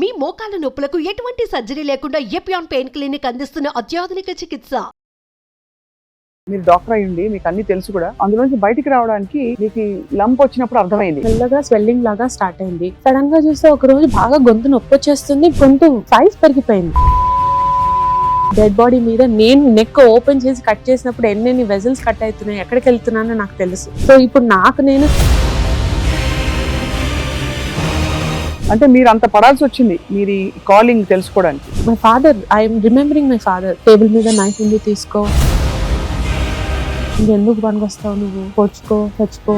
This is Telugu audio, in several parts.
మీ మోకాల నొప్పులకు ఎటువంటి సర్జరీ లేకుండా ఎపియాన్ పెయిన్ క్లినిక్ అందిస్తున్న అత్యాధునిక చికిత్స. మీరు డాక్టర్ అయ్యండి, మీకు అన్ని తెలుసు కూడా. అందులోంచి బయటికి రావడానికి మీకు లంప్ వచ్చినప్పుడు అర్థమైంది. మెల్లగా స్వెల్లింగ్ లాగా స్టార్ట్ అయింది. సడన్ గా చూస్తే ఒక రోజు బాగా గొంతు నొప్పి వచ్చేస్తుంది, గొంతు సైజ్ పెరిగిపోయింది. డెడ్ బాడీ మీద నేను నెక్ ఓపెన్ చేసి కట్ చేసినప్పుడు ఎన్నెన్ని వెజల్స్ కట్ అవుతున్నాయి, ఎక్కడికి వెళ్తున్నానో నాకు తెలుసు. సో ఇప్పుడు నేను అంటే మీరు అంత పడాల్సి వచ్చింది మీరు ఈ కాలింగ్ తెలుసుకోవడానికి. My father, I'm remembering my father. Table మీద నైఫ్ ఉంది, తీసుకో, ఇంకెందుకు పనికొస్తావు నువ్వు, పొడుచుకో, చచ్చిపో,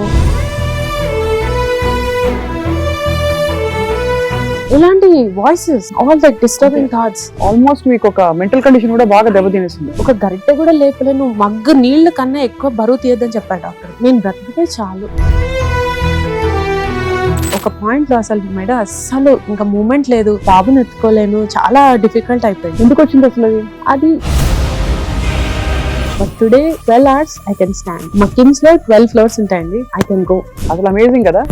ఇలాంటి voices, all that disturbing thoughts. Almost మీకు ఒక మెంటల్ కండిషన్ కూడా బాగా దెబ్బతినేసింది. ఒక గరిటె కూడా లేపలేను, మగ్గు నీళ్ల కన్నా ఎక్కువ బరువు తీయద్దని చెప్పాడు డాక్టర్. నేను బ్రతికితే చాలు. ఒక పాయింట్ లో అసలు మెడ అస్సలు ఇంకా మూమెంట్ లేదు, బాబుని ఎత్తుకోలేను, చాలా డిఫికల్ట్ అయిపోయింది. ఎందుకు వచ్చింది అసలు అది but today 12 hours I can stand. మా కిమ్స్ లో 12 floors ఉంటాయండి, ఐ కెన్ గో. అసలు అమేజింగ్ కదా.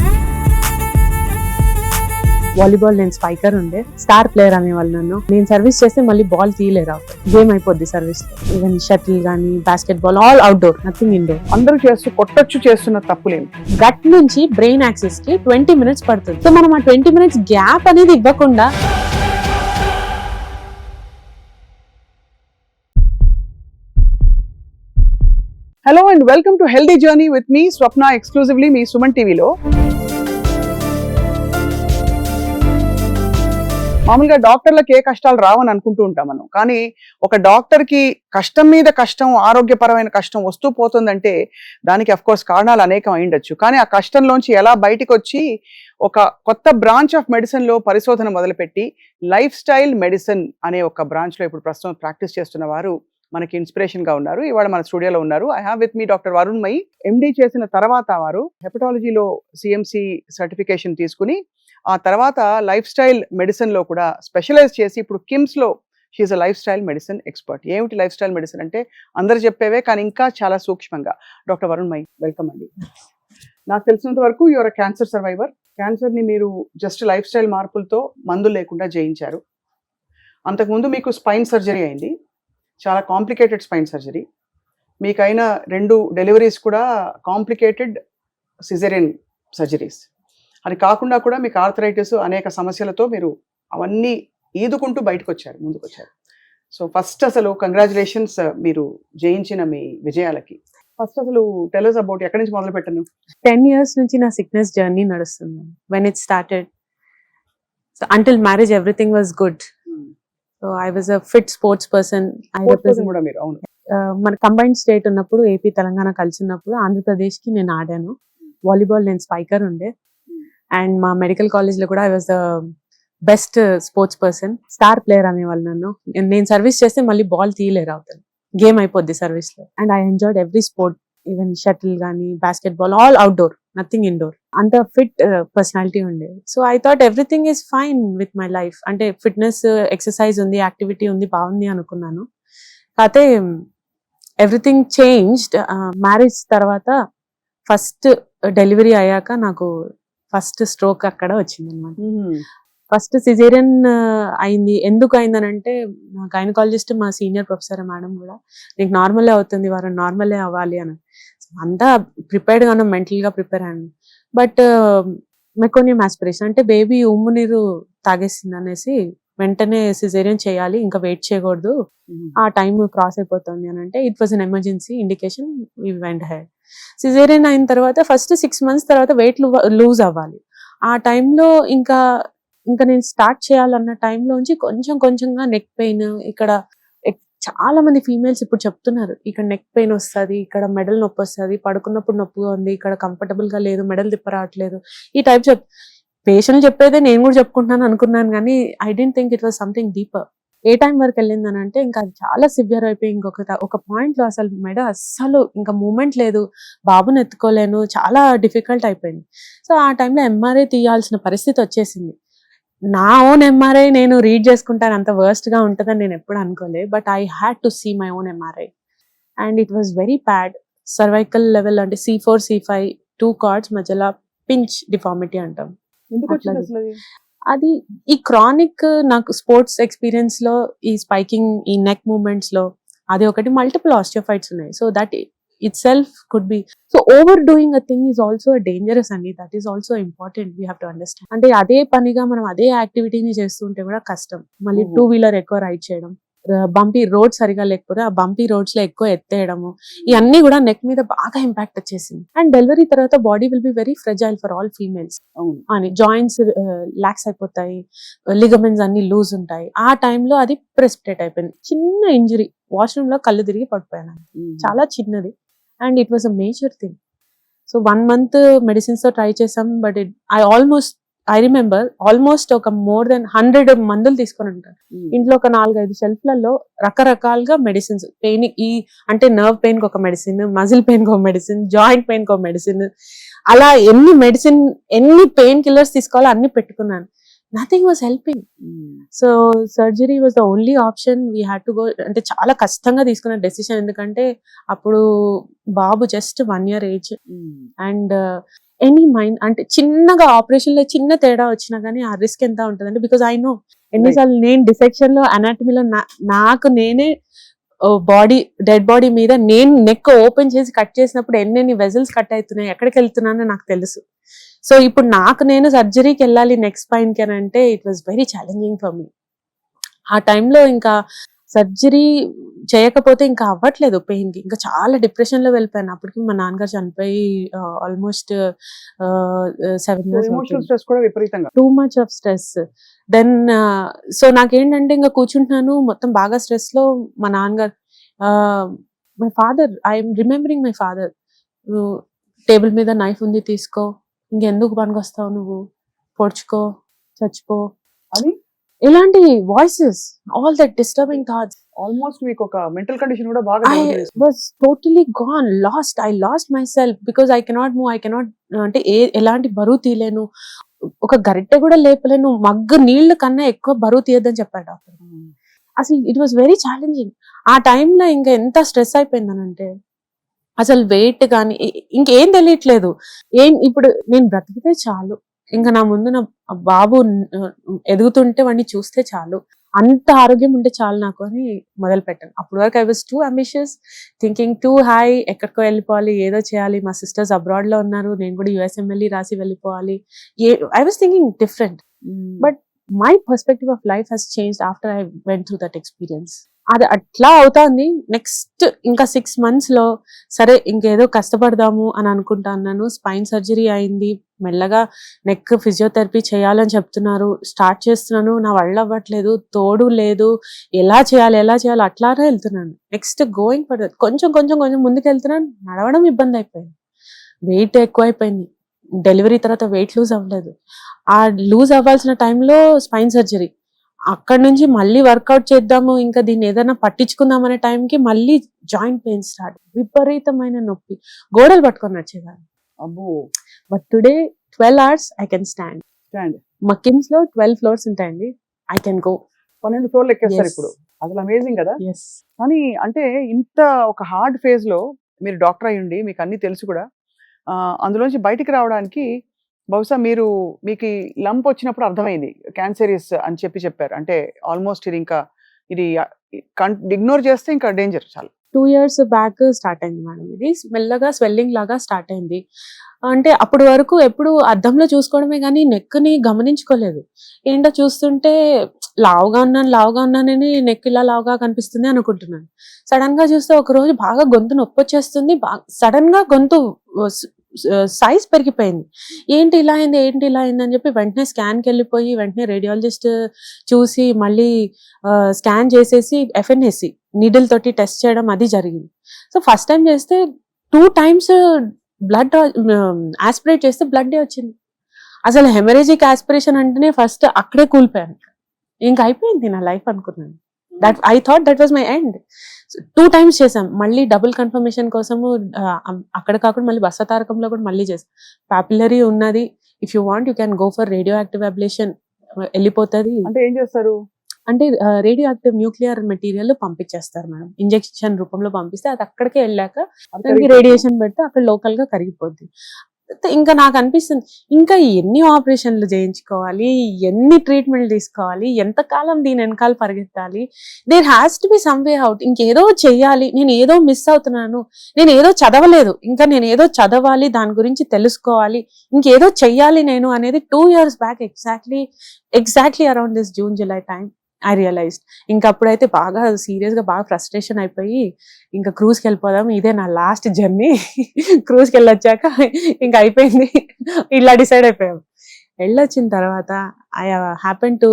వాలీబాల్ నేను స్పైకర్ ఉండే, స్టార్ ప్లేయర్ అనేవాళ్ళు నన్ను. నేను సర్వీస్ చేస్తే మళ్ళీ బాల్ తీయలేరు, గేమ్ అయిపోద్ది సర్వీస్ లో. ఈవెన్ షటిల్ గానీ, basketball, all outdoor, nothing indoor. అందరూ చేస్తున్న తప్పులేమి. గట్ నుంచి బ్రెయిన్ యాక్సెస్ కి 20 minutes పడుతుంది. సో మనం ఆ 20 minutes గ్యాప్ అనేది ఇవ్వకుండా hello and welcome to healthy journey with me Swapna, exclusively మీ సుమన్ టీవీలో. మామూలుగా డాక్టర్లకు ఏ కష్టాలు రావని అనుకుంటూ ఉంటాం మనం, కానీ ఒక డాక్టర్కి కష్టం మీద కష్టం, ఆరోగ్యపరమైన కష్టం వస్తూ పోతుందంటే దానికి అఫ్కోర్స్ కారణాలు అనేకం అయ్యుండొచ్చు. కానీ ఆ కష్టంలోంచి ఎలా బయటకు వచ్చి ఒక కొత్త బ్రాంచ్ ఆఫ్ మెడిసిన్లో పరిశోధన మొదలుపెట్టి లైఫ్ స్టైల్ మెడిసిన్ అనే ఒక బ్రాంచ్లో ఇప్పుడు ప్రస్తుతం ప్రాక్టీస్ చేస్తున్న వారు మనకి ఇన్స్పిరేషన్గా ఉన్నారు. ఇవాళ మన స్టూడియోలో ఉన్నారు. I have with me doctor Varunmayi. MD చేసిన తర్వాత వారు హెపటాలజీలో సిఎంసి సర్టిఫికేషన్ తీసుకుని ఆ తర్వాత లైఫ్ స్టైల్ మెడిసిన్లో కూడా స్పెషలైజ్ చేసి ఇప్పుడు కిమ్స్లో she is a life style medicine expert. ఏమిటి లైఫ్ స్టైల్ మెడిసిన్ అంటే అందరు చెప్పేవే, కానీ ఇంకా చాలా సూక్ష్మంగా. డాక్టర్ వరుణ్ మై, వెల్కమ్ అండి. నాకు తెలిసినంత వరకు యువర్ క్యాన్సర్ సర్వైవర్. క్యాన్సర్ని మీరు జస్ట్ లైఫ్ స్టైల్ మార్పులతో, మందులు లేకుండా జయించారు. అంతకుముందు మీకు స్పైన్ సర్జరీ అయింది, చాలా కాంప్లికేటెడ్ స్పైన్ సర్జరీ. మీకైన 2 డెలివరీస్ కూడా కాంప్లికేటెడ్ సిజేరియన్ సర్జరీస్. అది కాకుండా కూడా మీకు ఆర్థరైటిస్, అనేక సమస్యలతో మీరు అవన్నీ ఈదుకుంటూ బయటకు వచ్చారు, ముందుకు వచ్చారు. సో ఫస్ట్ అసలు కంగ్రాచులేషన్స్ మీరు జయించిన మీ విజయాలకి. ఫస్ట్ అసలు టెల్ us అబౌట్ ఎక్కడి నుంచి మొదలు పెట్టను. 10 years నుంచి నా సిక్నెస్ జర్నీ నడుస్తుంది. When it started, until marriage everything was good. So I was a fit sports person. కూడా మీరు, అవును, మన కంబైన్డ్ స్టేట్ ఉన్నప్పుడు, ఏపీ తెలంగాణ కలిసి ఉన్నప్పుడు ఆంధ్రప్రదేశ్ కి నేను ఆడాను వాలీబాల్. నేను స్పైకర్ ఉండే, అండ్ మా మెడికల్ కాలేజ్ లో కూడా I was the best sports person. Star player అనేవాళ్ళు నన్ను. నేను సర్వీస్ చేస్తే మళ్ళీ బాల్ తీయలేరు, అవుతాను, గేమ్ అయిపోద్ది సర్వీస్ లో. And I enjoyed every sport, even shuttle గానీ, basketball, all outdoor, nothing indoor. అంత ఫిట్ పర్సనాలిటీ ఉండే. So I thought everything is fine with my life. అంటే ఫిట్నెస్, ఎక్సర్సైజ్ ఉంది, యాక్టివిటీ ఉంది, బాగుంది అనుకున్నాను. కాకపోతే ఎవ్రీథింగ్ చేంజ్డ్ మ్యారేజ్ తర్వాత. ఫస్ట్ డెలివరీ అయ్యాక నాకు ఫస్ట్ స్ట్రోక్ అక్కడ వచ్చింది అనమాట. ఫస్ట్ సిజేరియన్ అయింది. ఎందుకు అయిందనంటే మా గైనకాలజిస్ట్, మా సీనియర్ ప్రొఫెసర్ మేడం కూడా, నీకు నార్మలే అవుతుంది, వారు నార్మలే అవ్వాలి అని. అంతా ప్రిపేర్డ్గా ఉన్నాం, మెంటల్గా ప్రిపేర్ అయ్యాను. బట్ మెకోనియం ఆస్పిరేషన్ అంటే బేబీ ఉమ్ము నీరు తాగేసింది అనేసి వెంటనే సిజేరియన్ చేయాలి, ఇంకా వెయిట్ చేయకూడదు, ఆ టైం క్రాస్ అయిపోతుంది అని అంటే it was an emergency indication. We went head. Caesarean అయిన తర్వాత ఫస్ట్ 6 months తర్వాత వెయిట్ లూజ్ అవ్వాలి. ఆ టైంలో ఇంకా నేను స్టార్ట్ చేయాలన్న టైంలోంచి కొంచెంగా నెక్ పెయిన్, ఇక్కడ చాలా మంది ఫీమేల్స్ ఇప్పుడు చెప్తున్నారు, ఇక్కడ నెక్ పెయిన్ వస్తుంది, ఇక్కడ మెడల్ నొప్పి వస్తుంది, పడుకున్నప్పుడు నొప్పిగా ఉంది, ఇక్కడ కంఫర్టబుల్ గా లేదు, మెడల్ తిప్ప రావట్లేదు, ఈ టైప్ పేషెంట్ చెప్పేదే నేను కూడా చెప్పుకుంటున్నాను అనుకున్నాను, కానీ I don't think it was something deeper. ఏ టైం వరకు వెళ్ళిందని అంటే ఇంకా చాలా సివియర్ అయిపోయి ఒక పాయింట్ లో అసలు మెడ అస్సలు ఇంకా మూమెంట్ లేదు, బాబుని ఎత్తుకోలేను, చాలా డిఫికల్ట్ అయిపోయింది. సో ఆ టైంలో ఎంఆర్ఐ తీయాల్సిన పరిస్థితి వచ్చేసింది. నా ఓన్ ఎంఆర్ఐ నేను రీడ్ చేసుకుంటాను, అంత వర్స్ట్ గా ఉంటుందని నేను ఎప్పుడు అనుకోలేదు. But I had to see my own MRI and it was very bad. Cervical level అంటే C4, C5 2 కార్డ్స్ మధ్యలో పించ్ డిఫార్మిటీ అంటాం. అది ఈ క్రానిక్ నాకు స్పోర్ట్స్ ఎక్స్పీరియన్స్ లో ఈ స్పైకింగ్ ఈ నెక్ మూమెంట్స్ లో అది ఒకటి, మల్టిపుల్ ఆస్టియోఫైట్స్ ఉన్నాయి. So that itself could be, so over doing a thing is also dangerous అండి. That is also important, we have to understand. అంటే అదే పనిగా మనం అదే యాక్టివిటీని చేస్తుంటే కూడా కష్టం. మళ్ళీ 2-wheeler ఎక్కువ రైడ్ చేయడం, బంపీ రోడ్ సరిగా లేకపోతే ఆ బంపీ రోడ్స్ లో ఎక్కువ ఎత్తేయడము, ఇవన్నీ కూడా నెక్ మీద బాగా ఇంపాక్ట్ వచ్చేసింది. అండ్ డెలివరీ తర్వాత body will be very fragile for all females అని, జాయింట్స్ లాక్స్ అయిపోతాయి, లిగమెంట్స్ అన్ని లూజ్ ఉంటాయి. ఆ టైంలో అది ప్రెసిపిటేట్ అయిపోయింది. చిన్న ఇంజరీ, వాష్రూమ్ లో కళ్ళు తిరిగి పడిపోయాను, చాలా చిన్నది. And it was a major thing. So 1 month medicines తో ట్రై చేసాం. బట్ ఐ రిమెంబర్ ఆల్మోస్ట్ ఒక మోర్ దెన్ 100 మందులు తీసుకొని ఉంటాను. ఇంట్లో ఒక 4-5 షెల్ఫ్లలో రకరకాలుగా మెడిసిన్స్, పెయిన్ అంటే నర్వ్ పెయిన్ కి ఒక మెడిసిన్, మజిల్ పెయిన్ కి ఒక మెడిసిన్, జాయింట్ పెయిన్ కి ఒక మెడిసిన్, అలా ఎన్ని పెయిన్ కిల్లర్స్ తీసుకోవాలో అన్ని పెట్టుకున్నాను. Nothing was helping. So surgery was the only option. We had to go. అంటే చాలా కష్టంగా తీసుకున్న డెసిషన్, ఎందుకంటే అప్పుడు బాబు జస్ట్ 1 year ఏజ్. అండ్ ఎనీ మైండ్ అంటే చిన్నగా ఆపరేషన్ లో చిన్న తేడా వచ్చినా గానీ ఆ రిస్క్ ఎంత ఉంటుందంటే, బికాజ్ ఐ నో ఎన్నిసార్లు నేను డిసెక్షన్ లో అనాటమీలో నాకు నేనే డెడ్ బాడీ మీద నేను నెక్ ఓపెన్ చేసి కట్ చేసినప్పుడు ఎన్ని వెజల్స్ కట్ అవుతున్నాయి, ఎక్కడికి వెళ్తున్నానో నాకు తెలుసు. సో ఇప్పుడు నేను సర్జరీకి వెళ్ళాలి నెక్ స్పైన్ కి అని అంటే it was very challenging for me. ఆ టైంలో ఇంకా సర్జరీ చేయకపోతే ఇంకా అవ్వట్లేదు పెయిన్ కి, ఇంకా చాలా డిప్రెషన్ లో వెళ్ళిపోయాను. అప్పటికి మా నాన్నగారు చనిపోయి ఆల్మోస్ట్ 7 years. ఎమోషనల్ స్ట్రెస్ కూడా విపరీతంగా, too much of stress. Then so నాకేంటంటే ఇంకా కూర్చుంటున్నాను మొత్తం బాగా స్ట్రెస్ లో. మా నాన్నగారు, my father, I'm remembering my father, table మీద నైఫ్ ఉంది తీసుకో, ఇంకెందుకు పనికొస్తావు నువ్వు, పొడుచుకో, చచ్చిపో అని ఇలాంటి voices, all that disturbing thoughts. Almost మీకు ఒక మెంటల్ కండిషన్ కూడా బాగా I was totally gone, lost. I lost myself because I cannot move. I cannot అంటే ఎలాంటి బరువు తీయలేను, ఒక గరిటె కూడా లేపలేను, మగ్గు నీళ్ల కన్నా ఎక్కువ బరువు తీయద్దని చెప్పాడు డాక్టర్. అసలు ఇట్ వాస్ వెరీ ఛాలెంజింగ్. ఆ టైంలో ఇంకా ఎంత స్ట్రెస్ అయిపోయిందనంటే అసలు వెయిట్ కానీ ఇంకేం తెలియట్లేదు. ఇప్పుడు నేను బ్రతికితే చాలు, ఇంకా నా ముందు నా బాబు ఎదుగుతుంటే వాడిని చూస్తే చాలు, అంత ఆరోగ్యం ఉంటే చాలు నాకు అని మొదలు పెట్టాను. అప్పటి వరకు I was two ambitious, thinking too high, ఎక్కడికో వెళ్ళిపోవాలి, ఏదో చేయాలి. మా సిస్టర్స్ అబ్రాడ్ లో ఉన్నారు, నేను కూడా USMLE రాసి వెళ్ళిపోవాలి. I was thinking different. But my perspective of life has changed after I went through that experience. అది అట్లా అవుతుంది. నెక్స్ట్ ఇంకా 6 months లో సరే ఇంకేదో కష్టపడదాము అని అనుకుంటా అన్నాను. స్పైన్ సర్జరీ అయింది, మెల్లగా నెక్ ఫిజియోథెరపీ చేయాలని చెప్తున్నారు, స్టార్ట్ చేస్తున్నాను. నా వల్ల అవ్వట్లేదు, తోడు లేదు, ఎలా చేయాలి అట్లానే వెళ్తున్నాను. నెక్స్ట్ గోయింగ్ ఫర్ కొంచెం ముందుకు వెళ్తున్నాను, నడవడం ఇబ్బంది అయిపోయింది, వెయిట్ ఎక్కువ అయిపోయింది. డెలివరీ తర్వాత వెయిట్ లూజ్ అవ్వలేదు. ఆ లూజ్ అవ్వాల్సిన టైంలో స్పైన్ సర్జరీ, అక్కడ నుంచి మళ్ళీ వర్కౌట్ చేద్దాము, ఇంకా దీన్ని ఏదైనా పట్టించుకుందాం అనే టైంకి మళ్ళీ జాయింట్ పెయిన్ స్టార్ట్, విపరీతమైన నొప్పి, గోడలు పట్టుకొని వచ్చేదాన్ని. But today 12 hours I can stand. మా కిమ్స్ లో 12 floors ఉంటాయండి, ఐ కెన్ గో. 12 floors ఎక్కేస్తారు ఇప్పుడు. అసలు అమేజింగ్ కదా. కానీ అంటే ఇంత ఒక హార్డ్ ఫేజ్ లో మీరు డాక్టర్ అయ్యుండి మీకు అన్ని తెలుసు కూడా, అందులోంచి బయటికి రావడానికి బహుశా మీకు లంప్ వచ్చినప్పుడు అర్థమైంది క్యాన్సరీస్ అని చెప్పారు. అంటే ఆల్మోస్ట్ ఇది ఇగ్నోర్ చేస్తే ఇంకా డేంజర్ చాలా. 2 years బ్యాక్ స్టార్ట్ అయింది మేడం. ఇది మెల్లగా స్వెల్లింగ్ లాగా స్టార్ట్ అయింది. అంటే అప్పటి వరకు ఎప్పుడు అద్దంలో చూసుకోవడమే కానీ నెక్ ని గమనించుకోలేదు. ఏంటో చూస్తుంటే లావుగా ఉన్నానని నెక్ ఇలా లావుగా కనిపిస్తుంది అనుకుంటున్నాను. సడన్ గా చూస్తే ఒక రోజు బాగా గొంతు నొప్పి వచ్చేస్తుంది, సడన్ గా గొంతు సైజ్ పెరిగిపోయింది. ఏంటి ఇలా అయింది అని చెప్పి వెంటనే స్కాన్కి వెళ్ళిపోయి వెంటనే రేడియాలజిస్ట్ చూసి మళ్ళీ స్కాన్ చేసేసి FNAC నీడిల్ తోటి టెస్ట్ చేయడం అది జరిగింది. సో ఫస్ట్ టైం చేస్తే 2 times బ్లడ్ ఆస్పిరేట్ చేస్తే బ్లడ్ వచ్చింది. అసలు హెమరేజిక్ ఆస్పిరేషన్ అంటేనే ఫస్ట్ అక్కడే కూలిపోయాను, ఇంకా అయిపోయింది నా లైఫ్ అనుకున్నాను. I thought that was my end. 2 times చేసాం, మళ్ళీ డబుల్ కన్ఫర్మేషన్ కోసము అక్కడ కాకుండా మళ్ళీ బసవతారకంలో కూడా మళ్ళీ చేసాం. పాపులరీ ఉన్నది, if you want you can go for radio active ablation, వెళ్ళిపోతుంది. అంటే ఏం చేస్తారు అంటే రేడియో యాక్టివ్ న్యూక్లియర్ మెటీరియల్ పంపించేస్తారు మేడం, ఇంజెక్షన్ రూపంలో పంపిస్తే అది అక్కడికే వెళ్ళాక దానికి రేడియేషన్ పెడితే అక్కడ లోకల్ గా కరిగిపోద్ది. ఇంకా నాకు అనిపిస్తుంది ఇంకా ఎన్ని ఆపరేషన్లు చేయించుకోవాలి, ఎన్ని ట్రీట్మెంట్లు తీసుకోవాలి, ఎంతకాలం దీని వెనకాల పరిగెత్తాలి. There has to be some way out. ఇంకేదో చెయ్యాలి, నేను ఏదో మిస్ అవుతున్నాను, నేను ఏదో చదవలేదు, ఇంకా నేను ఏదో చదవాలి, దాని గురించి తెలుసుకోవాలి, ఇంకేదో చెయ్యాలి నేను అనేది 2 years back exactly around this June July time I realised. ఇంకా అప్పుడైతే బాగా సీరియస్ గా బాగా ఫ్రస్ట్రేషన్ అయిపోయి ఇంకా క్రూజ్కి వెళ్ళిపోదాం, ఇదే నా లాస్ట్ జర్నీ, క్రూజ్కి వెళ్ళొచ్చాక ఇంకా అయిపోయింది, ఇలా డిసైడ్ అయిపోయాం. వెళ్ళొచ్చిన తర్వాత I happen to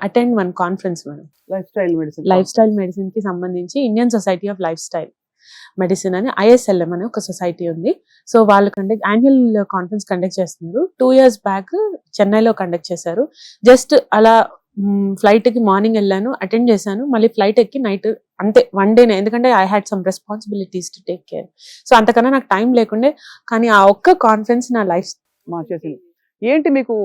attend one conference madam, life style medicine కి సంబంధించి Indian society of life style medicine అని ISLM అని ఒక సొసైటీ ఉంది. సో వాళ్ళు యాన్యువల్ కాన్ఫరెన్స్ కండక్ట్ చేస్తున్నారు. 2 years బ్యాక్ చెన్నైలో కండక్ట్ చేశారు. జస్ట్ అలా ఫ్లైట్ కి మార్నింగ్ వెళ్ళాను, అటెండ్ చేశాను, మళ్ళీ ఫ్లైట్ ఎక్కి నైట్, అంతే 1 day, ఎందుకంటే I had some responsibilities to take care. So అంతకన్నా నాకు టైం లేకుండే, కానీ ఆ ఒక్క కాన్ఫరెన్స్ నా లైఫ్ మార్చేసింది. ఏంటి మీకు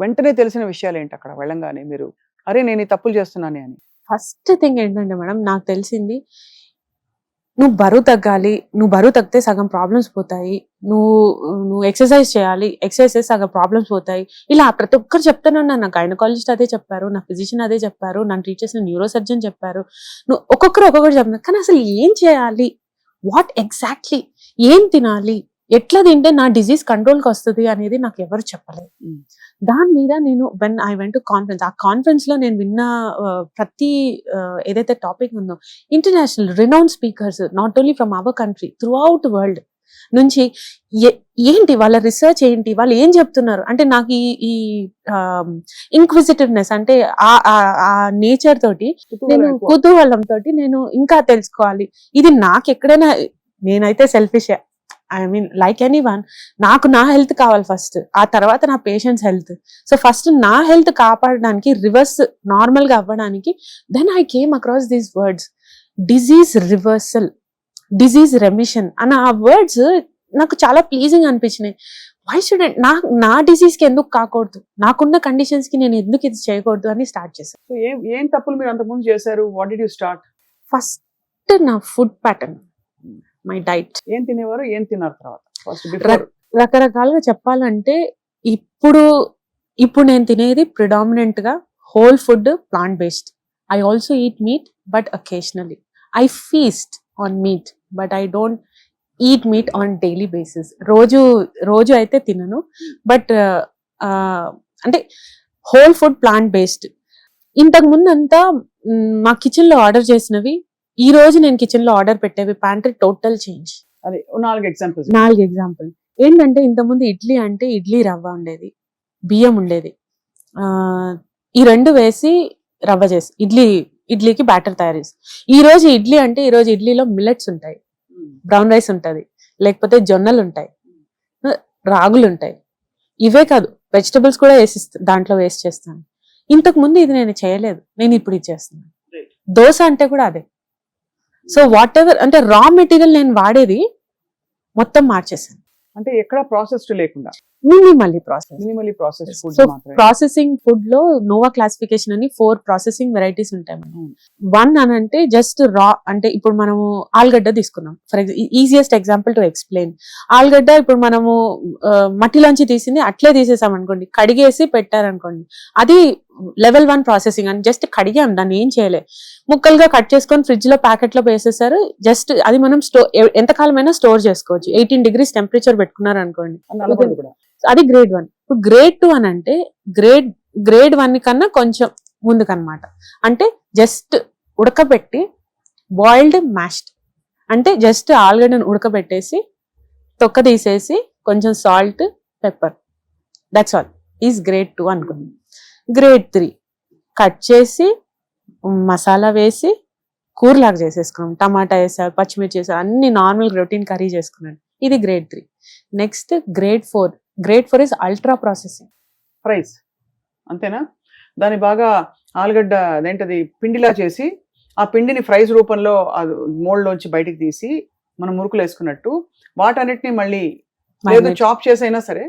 వెంటనే తెలిసిన విషయాలు ఏంటి అక్కడ వెళ్ళంగానే మీరు, అరే నేను ఈ తప్పులు చేస్తున్నాను అని? ఫస్ట్ థింగ్ ఏంటంటే మేడం, నాకు తెలిసింది నువ్వు బరువు తగ్గాలి, నువ్వు బరువు తగ్గితే సగం ప్రాబ్లమ్స్ పోతాయి, నువ్వు ఎక్సర్సైజ్ చేయాలి, ఎక్సర్సైజ్ చేస్తే సగం ప్రాబ్లమ్స్ పోతాయి, ఇలా ప్రతి ఒక్కరు చెప్తున్నాను. నా గైనకాలజిస్ట్ అదే చెప్పారు, నా ఫిజిషియన్ అదే చెప్పారు, నన్ను ట్రీట్ చేసిన న్యూరో సర్జన్ చెప్పారు, నువ్వు ఒక్కొక్కరు చెప్తున్నారు. కానీ అసలు ఏం చేయాలి, వాట్ ఎగ్జాక్ట్లీ, ఏం తినాలి, ఎట్లా తింటే నా డిజీజ్ కంట్రోల్కి వస్తుంది అనేది నాకు ఎవరు చెప్పలేదు. దాని మీద నేను when I went to conference, ఆ కాన్ఫరెన్స్ లో నేను విన్న ప్రతి ఏదైతే టాపిక్ ఉందో, international renown speakers, not only from our country, through out world నుంచి ఏంటి వాళ్ళ రిసర్చ్ ఏంటి, వాళ్ళు ఏం చెప్తున్నారు అంటే, నాకు ఈ ఇంక్విజిటివ్నెస్ అంటే ఆ నేచర్ తోటి, నేను కుతూహలం తోటి నేను ఇంకా తెలుసుకోవాలి. ఇది నాకు ఎక్కడైనా, నేనైతే selfish, I mean like anyone, నాకు నా హెల్త్ కావాలి ఫస్ట్, ఆ తర్వాత నా పేషెంట్స్ హెల్త్. సో ఫస్ట్ నా హెల్త్ కాపాడడానికి, రివర్స్ నార్మల్ గా అవ్వడానికి, then I came across these words, disease reversal, disease remission అన్న ఆ వర్డ్స్ నాకు చాలా ప్లీజింగ్ అనిపించినాయి. వై షుడెంట్ నా డిసీజ్ కి ఎందుకు కాకూడదు, నాకున్న కండిషన్స్ కి నేను ఎందుకు ఇది చేయకూడదు అని స్టార్ట్ చేశాను. సో ఏం తప్పులు మీరు అంతకుముందు చేశారు? What did you start? First నా ఫుడ్ ప్యాటర్న్, మై డైట్. ఏం తినేవారు, ఏం తిన్నారు తర్వాత? రకరకాలుగా చెప్పాలంటే, ఇప్పుడు నేను తినేది ప్రిడామినెంట్ గా whole food, plant based. I also eat meat, but occasionally I feast on meet, but I don't eat meat on daily basis. రోజు అయితే తినను, బట్ అంటే హోల్ ఫుడ్, ప్లాంట్ బేస్డ్. ఇంతకు ముందు అంతా మా కిచెన్ లో ఆర్డర్ చేసినవి, ఈ రోజు నేను కిచెన్ లో ఆర్డర్ పెట్టేవి, ప్యాంట్రీ టోటల్ చేంజ్. అదే 4 ఎగ్జాంపుల్ ఏంటంటే, ఇంతకుముందు ఇడ్లీ అంటే ఇడ్లీ రవ్వ ఉండేది, బియ్యం ఉండేది, ఈ 2 వేసి రవ్వ చేసి ఇడ్లీకి బ్యాటర్ తయారు చేసి. ఈ రోజు ఇడ్లీ అంటే, ఈ రోజు ఇడ్లీలో మిల్లెట్స్ ఉంటాయి, బ్రౌన్ రైస్ ఉంటుంది, లేకపోతే జొన్నలు ఉంటాయి, రాగులు ఉంటాయి. ఇవే కాదు, వెజిటబుల్స్ కూడా దాంట్లో వేస్ట్ చేస్తాను. ఇంతకు ముందు ఇది నేను చేయలేదు, నేను ఇప్పుడు ఇది చేస్తున్నాను. దోశ అంటే కూడా అదే. సో వాట్ ఎవర్ అంటే రా మెటీరియల్ నేను వాడేది మొత్తం మార్చేసాను. అంటే ఎక్కడ ప్రాసెస్డ్ లేకుండా minimally process food. So processing food లో నోవా క్లాసిఫికేషన్ అని 4 ప్రాసెసింగ్ వెరైటీస్ ఉంటాయి మనం. 1 అని అంటే జస్ట్ రా, అంటే ఇప్పుడు మనము ఆలుగడ్డ తీసుకున్నాం, for easiest example to explain. ఆలుగడ్డ ఇప్పుడు మనము మట్టిలోంచి తీసింది అట్లే తీసేసాం అనుకోండి, కడిగేసి పెట్టారనుకోండి, అది లెవెల్ 1 ప్రాసెసింగ్ అని. జస్ట్ కడిగాం, దాన్ని ఏం చేయలే, ముక్కలుగా కట్ చేసుకొని ఫ్రిడ్జ్ లో ప్యాకెట్ లో వేసేసారు. జస్ట్ అది మనం ఎంతకాలమైనా స్టోర్ చేసుకోవచ్చు. 18 degrees టెంపరేచర్ పెట్టుకున్నారు అనుకోండి, అది గ్రేడ్ 1. ఇప్పుడు గ్రేడ్ 2 అని అంటే గ్రేడ్ 1 కన్నా కొంచెం ముందుకన్నమాట. అంటే జస్ట్ ఉడకబెట్టి బాయిల్డ్ మ్యాష్డ్, అంటే జస్ట్ ఆలుగడ్డను ఉడకబెట్టేసి తొక్క తీసేసి కొంచెం salt, pepper, that's all is grade 2 అనుకోండి. గ్రేడ్ 3 కట్ చేసి మసాలా వేసి కూరలాగా చేసేసుకున్నాం, టమాటా వేసా, పచ్చిమిర్చి వేసా, అన్ని నార్మల్ రొటీన్ కర్రీ చేసుకున్నాను, ఇది grade 3. Next grade 4 is ultra processing. Fries అంతేనా? దాన్ని బాగా ఆలుగడ్డ అదేంటది పిండిలా చేసి, ఆ పిండిని ఫ్రైస్ రూపంలో మోల్డ్ లోంచి బయటికి తీసి మనం మురుకులు వేసుకున్నట్టు వాటన్నిటిని మళ్ళీ లేదు చాప్ చేసైనా సరే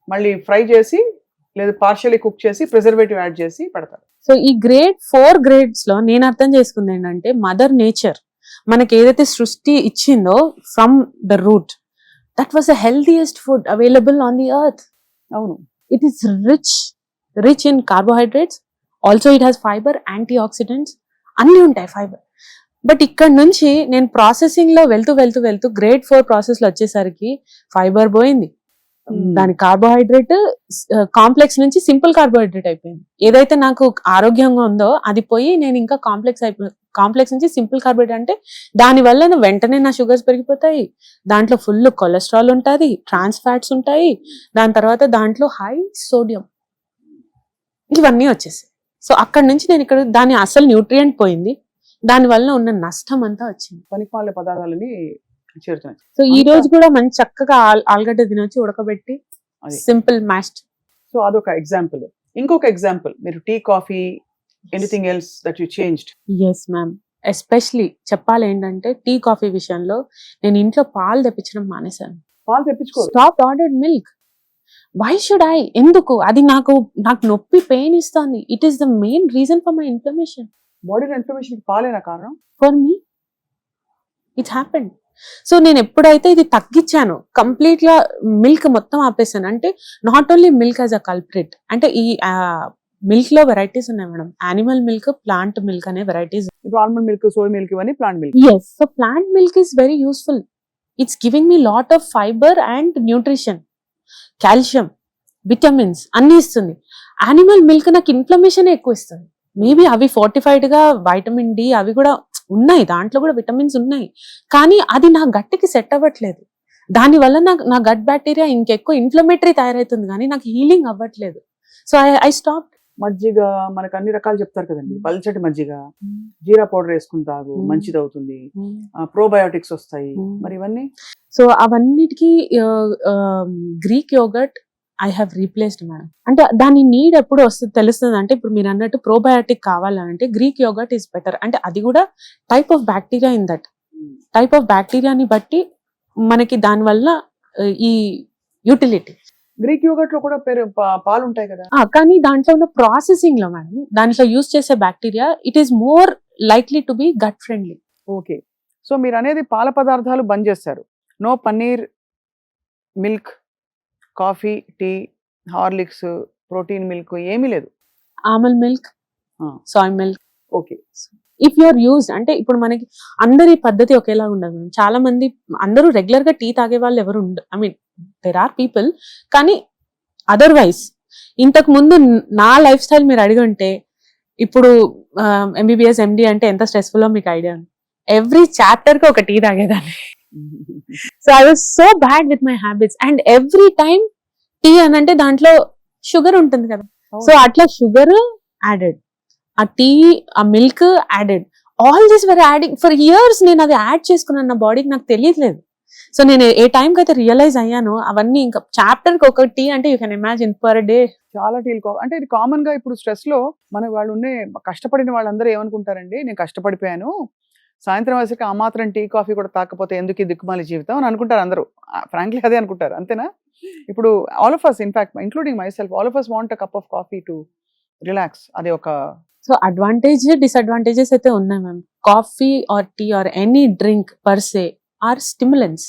మళ్ళీ ఫ్రై చేసి, లేదు పార్షియలీ కుక్ చేసి ప్రిజర్వేటివ్ యాడ్ చేసి పెడతారు. సో ఈ గ్రేడ్ 4 గ్రేడ్స్ లో నేను అర్థం చేసుకుంది ఏంటంటే, మదర్ నేచర్ మనకి ఏదైతే సృష్టి ఇచ్చిందో from the route, that was the healthiest food available on the earth. అవును. It is rich in carbohydrates. Also it has fiber, antioxidants. అన్నీ ఉంటాయి ఫైబర్. బట్ ఇక్కడ నుంచి నేను ప్రాసెసింగ్ లో వెళ్తూ గ్రేడ్ 4 ప్రాసెస్ లో వచ్చేసరికి ఫైబర్ పోయింది. దాని కార్బోహైడ్రేట్ కాంప్లెక్స్ నుంచి సింపుల్ కార్బోహైడ్రేట్ అయిపోయింది. ఏదైతే నాకు ఆరోగ్యంగా ఉందో అది పోయి నేను ఇంకా కాంప్లెక్స్ నుంచి సింపుల్ కార్బోహైడ్రేట్ అంటే దాని వల్ల వెంటనే నా షుగర్స్ పెరిగిపోతాయి. దాంట్లో ఫుల్ కొలెస్ట్రాల్ ఉంటుంది, ట్రాన్స్ ఫ్యాట్స్ ఉంటాయి, దాని తర్వాత దాంట్లో హై సోడియం, ఇవన్నీ వచ్చేసాయి. సో అక్కడ నుంచి నేను ఇక్కడ దాని అసలు న్యూట్రియంట్ పోయింది, దాని వల్ల ఉన్న నష్టం అంతా వచ్చింది. పనికిమాలిన పదార్థాలని చేరుతున్నాయి. సో ఈ రోజు కూడా మంచి చక్కగా ఆలుగడ్డ తినొచ్చి ఉడకబెట్టి సింపుల్ మ్యాష్డ్. సో అదొక ఎగ్జాంపుల్. ఇంకొక ఎగ్జాంపుల్, మీరు tea, coffee, anything else that you changed? Yes ma'am. Especially చెప్పాలి ఏంటంటే టీ కాఫీ విషయంలో నేను ఇంట్లో పాలు తెప్పించడం మానేశాను. పాలు తెప్పించుకోరు? Stop ordered milk. Why should I? ఎందుకు? అది నాకు నొప్పి, పెయిన్ ఇస్తుంది. It is the main reason for my inflammation. బాడీలో ఇన్ఫ్లమేషన్ పాలేనా కారణం? For me it happened. So నేను ఎప్పుడైతే ఇది తగ్గించాను, కంప్లీట్ గా మిల్క్ మొత్తం ఆపేసాను. అంటే not only milk as a culprit, అంటే ఈ మిల్క్ లో వెరైటీస్ ఉన్నాయి madam. Animal milk, plant milk అనే వెరైటీస్. ఇప్పుడు ఆల్మండ్ మిల్క్, సోయ్ మిల్క్, ఇవన్నీ plant milk. Yes. So plant milk is very useful. It's giving me lot of fibre and nutrition, calcium, vitamins అన్ని ఇస్తుంది. యానిమల్ మిల్క్ నాకు ఇన్ఫ్లమేషన్ ఎక్కువ ఇస్తుంది. మేబీ అవి ఫోర్టిఫైడ్ గా వైటమిన్ డి అవి కూడా ఉన్నాయి, దాంట్లో కూడా విటమిన్స్ ఉన్నాయి, కానీ అది నా గట్టికి సెట్ అవ్వట్లేదు. దానివల్ల నా గట్ బ్యాక్టీరియా ఇంకెక్కువ ఇన్ఫ్లమేటరీ తయారవుతుంది, కానీ నాకు హీలింగ్ అవ్వట్లేదు. So I stop. మజ్జిగ మనకు అన్ని రకాలు చెప్తారు కదండి. పల్చటి మజ్జిగ, జీరా పౌడర్ వేసుకుని తాగు, మంచిది అవుతుంది, ప్రోబయోటిక్స్ వస్తాయి. మరి ఇవన్నీ? సో అవన్నిటికీ Greek yogurt I have replaced madam. అంటే దాని నీడ్ ఎప్పుడు వస్తుంది తెలుస్తుంది అంటే, ఇప్పుడు మీరు అన్నట్టు ప్రోబయోటిక్ కావాలంటే గ్రీక్ యోగర్ట్ ఈస్ బెటర్. అంటే అది కూడా type of bacteria in that type of బ్యాక్టీరియాని బట్టి మనకి దానివల్ల ఈ యూటిలిటీ. గ్రీక్ యోగర్ట్ లో కూడా పాలు ఉంటాయి కదా, కానీ దాంట్లో ఉన్న ప్రాసెసింగ్ లో మేడం, దాంట్లో యూజ్ చేసే bacteria it is more likely to be gut friendly. Okay. So మీరు అనేది పాల పదార్థాలు బంద్ చేస్తారు. No paneer, milk, coffee, tea, Horlicks, protein milk ఏమీ లేదు. ఆమల్ milk, soy milk. Okay. If you're used అంటే ఇప్పుడు మనకి అందరి పద్ధతి ఒకేలా ఉండదు. చాలా మంది అందరూ రెగ్యులర్ గా టీ తాగే వాళ్ళు ఎవరు ఉండరు. I mean there are people, కానీ అదర్వైజ్ ఇంతకు ముందు నా లైఫ్ స్టైల్ మీరు అడిగంటే, ఇప్పుడు ఎంబీబీఎస్, ఎండి అంటే ఎంత స్ట్రెస్ఫుల్ మీకు ఐడియా. ఎవ్రీ చాప్టర్ కి ఒక టీ తాగేదాన్ని. So I was so bad with my habits. And every time tea అని అంటే దాంట్లో షుగర్ ఉంటుంది కదా, సో అట్లా షుగర్ యాడెడ్, ఆ టీ, ఆ milk added, all this were adding for years. నేను అది యాడ్ చేసుకున్నాను నా బాడీకి, నాకు తెలియట్లేదు. సో నేను ఏ టైంకి అయితే రియలైజ్ అయ్యానో అవన్నీ ఇంకా చాప్టర్ కి ఒక టీ అంటే you can imagine per day చాలా టీలు. అంటే ఇది కామన్ గా ఇప్పుడు స్ట్రెస్ లో మన వాళ్ళు కష్టపడిన వాళ్ళందరూ ఏమనుకుంటారండి, నేను కష్టపడిపోయాను, సాయంత్రం వయసుకి ఆ మాత్రం టీ, కాఫీ కూడా తాకపోతే ఎందుకు ఈ దిక్కుమాలి జీవితం అని అనుకుంటారు అందరూ. ఫ్రాంక్లీ అదే అనుకుంటారు, అంతేనా? ఇప్పుడు all of us, in fact including myself, all of us want a cup of coffee to relax. అది ఒక సో అడ్వాంటేజ్, డిసడ్వాంటేజెస్ అయితే ఉన్నాయి ma'am. Coffee or tea or any drink per se or stimulants.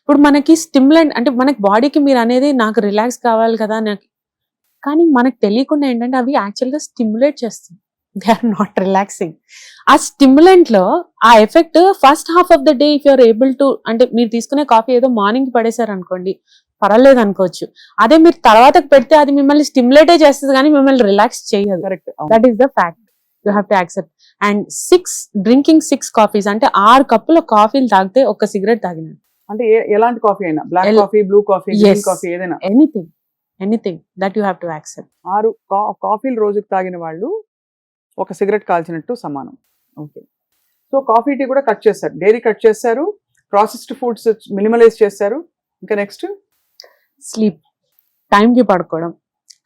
ఇప్పుడు మనకి స్టిమ్యులెంట్ అంటే మనకి బాడీకి మీరు అనేది నాకు రిలాక్స్ కావాలి కదా నాకు, కానీ మనకు తెలియకుండా ఏంటంటే అవి యాక్చువల్గా స్టిమ్యులేట్ చేస్తుంది. They are not relaxing. ఆ స్టిమ్యులెంట్ లో ఆ effect first half of the day if you're able to, అంటే మీరు తీసుకునే కాఫీ ఏదో మార్నింగ్ పడేశారు అనుకోండి, పర్వాలేదు అనుకోవచ్చు. అదే మీరు తర్వాతకు పెడితే అది మిమ్మల్ని స్టిమ్యులేటే చేస్తుంది కానీ మిమ్మల్ని రిలాక్స్ చేయదు. Correct. That is the fact. You have to accept. And drinking 6 coffees అంటే 6 కప్పుల కాఫీలు తాగితే ఒక సిగరెట్ తాగినాను. అంటే ఎలాంటి కాఫీ అయినా, black coffee, blue coffee, green coffee, ఏదైనా anything that you have to accept. 6 కాఫీలు రోజుకి తాగిన వాళ్ళు ఒక సిగరెట్ కాల్చినట్టు సమానం. ఓకే. సో కాఫీ, టీ కూడా కట్ చేస్తారు, డైరీ కట్ చేస్తారు, ప్రాసెస్డ్ ఫుడ్స్ మినిమలైజ్ చేస్తారు. ఇంకా నెక్స్ట్ స్లీప్, టైంకి పడుకోవడం,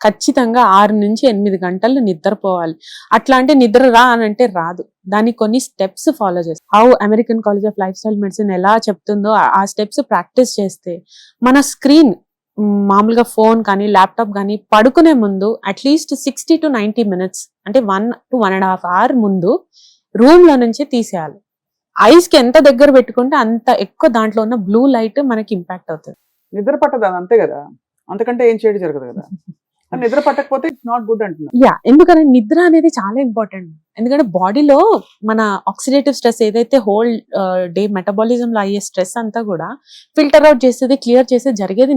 ఖచ్చితంగా 6 నుంచి 8 గంటలు నిద్రపోవాలి. అట్లా అంటే నిద్ర రా అని అంటే రాదు, దానికి కొన్ని స్టెప్స్ ఫాలో చేస్తాం. How American college of life style medicine ఎలా చెప్తుందో ఆ స్టెప్స్ ప్రాక్టీస్ చేస్తే మన స్క్రీన్, మామూలుగా ఫోన్ కానీ ల్యాప్టాప్ కానీ పడుకునే ముందు అట్లీస్ట్ 60 to 90 minutes అంటే 1 to 1.5 hours ముందు రూమ్ లో నుంచి తీసేయాలి. ఐస్ కి ఎంత దగ్గర పెట్టుకుంటే అంత ఎక్కువ దాంట్లో ఉన్న బ్లూ లైట్ మనకి ఇంపాక్ట్ అవుతుంది. నిద్ర పట్టదు అది అంతే కదా, అంతకంటే ఏం చేయడం జరగదు కదా. కానీ నిద్ర పట్టకపోతే ఇట్స్ నాట్ గుడ్ అంటున్నా. యా, ఎందుకంటే నిద్ర అనేది చాలా ఇంపార్టెంట్. ఎందుకంటే బాడీలో మన ఆక్సిడేటివ్ స్ట్రెస్ ఏదైతే హోల్ డే మెటబాలిజం లో అయ్యే స్ట్రెస్ అంతా కూడా ఫిల్టర్ అవుట్ చేసేది, క్లియర్ చేసేది జరిగేది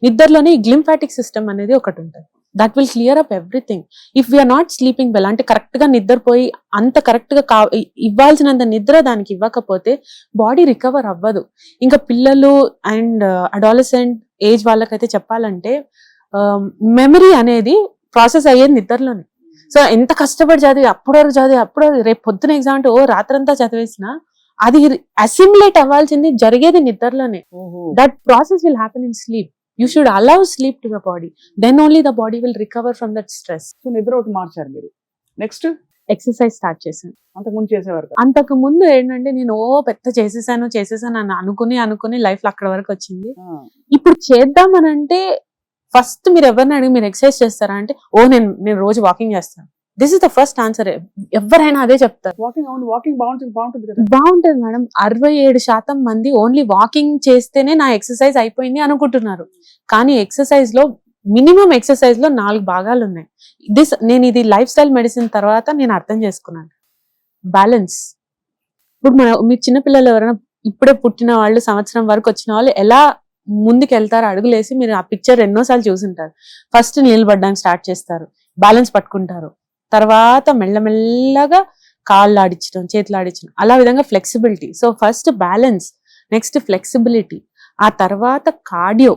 నిద్రలోనే ఈ గ్లింఫాటిక్ సిస్టమ్ అనేది ఒకటి ఉంటుంది. That will clear up everything. If we're not sleeping well, అంటే కరెక్ట్ గా నిద్రపోయి అంత కరెక్ట్ గా ఇవ్వాల్సినంత నిద్ర దానికి ఇవ్వకపోతే బాడీ రికవర్ అవ్వదు. ఇంకా పిల్లలు అండ్ అడాలసెంట్ ఏజ్ వాళ్ళకైతే చెప్పాలంటే మెమరీ అనేది ప్రాసెస్ అయ్యేది నిద్రలోనే. సో ఎంత కష్టపడి అప్పుడు రేపు పొద్దున ఎగ్జామ్ అంటే రాత్రంతా చదివేసినా అది అసిమ్యులేట్ అవ్వాల్సింది జరిగేది నిద్రలోనే. That process will happen in sleep. You should allow sleep to the body. Then only the body will recover from that stress. So నిద్ర ఒకటి మార్చారు మీరు. నెక్స్ట్ ఎక్సర్సైజ్ స్టార్ట్ చేశాను. అంతకుముందు చేసేవారు. అంతకు ముందు ఏంటంటే నేను పెద్ద చేసేసాను అని అనుకుని లైఫ్ లో అక్కడ వరకు వచ్చింది. ఇప్పుడు చేద్దామని అంటే ఫస్ట్ మీరు ఎవరిని అడిగి మీరు ఎక్సర్సైజ్ చేస్తారా అంటే నేను రోజు వాకింగ్ చేస్తాను. This is the first answer. ఎవరైనా అదే చెప్తారు. వాకింగ్ బాగుంటుంది కదా. బాగుంటుంది మేడం. 67% మంది ఓన్లీ వాకింగ్ చేస్తేనే నా ఎక్సర్సైజ్ అయిపోయింది అనుకుంటున్నారు. కానీ ఎక్సర్సైజ్ లో మినిమం ఎక్సర్సైజ్ లో 4 భాగాలు ఉన్నాయి. నేను ఇది లైఫ్ స్టైల్ మెడిసిన్ తర్వాత నేను అర్థం చేసుకున్నాను. బ్యాలెన్స్. ఇప్పుడు మీ చిన్నపిల్లలు ఎవరైనా ఇప్పుడే పుట్టిన వాళ్ళు, సంవత్సరం వరకు వచ్చిన వాళ్ళు ఎలా ముందుకు వెళ్తారు అడుగులేసి, మీరు ఆ పిక్చర్ ఎన్నోసార్లు చూసుంటారు. ఫస్ట్ నిలబడడానికి స్టార్ట్ చేస్తారు, బ్యాలెన్స్ పట్టుకుంటారు, తర్వాత మెల్లమెల్లగా కాళ్ళు ఆడించడం, చేతులు ఆడించడం, అలా విధంగా flexibility. So first balance, next flexibility, ఆ తర్వాత కార్డియో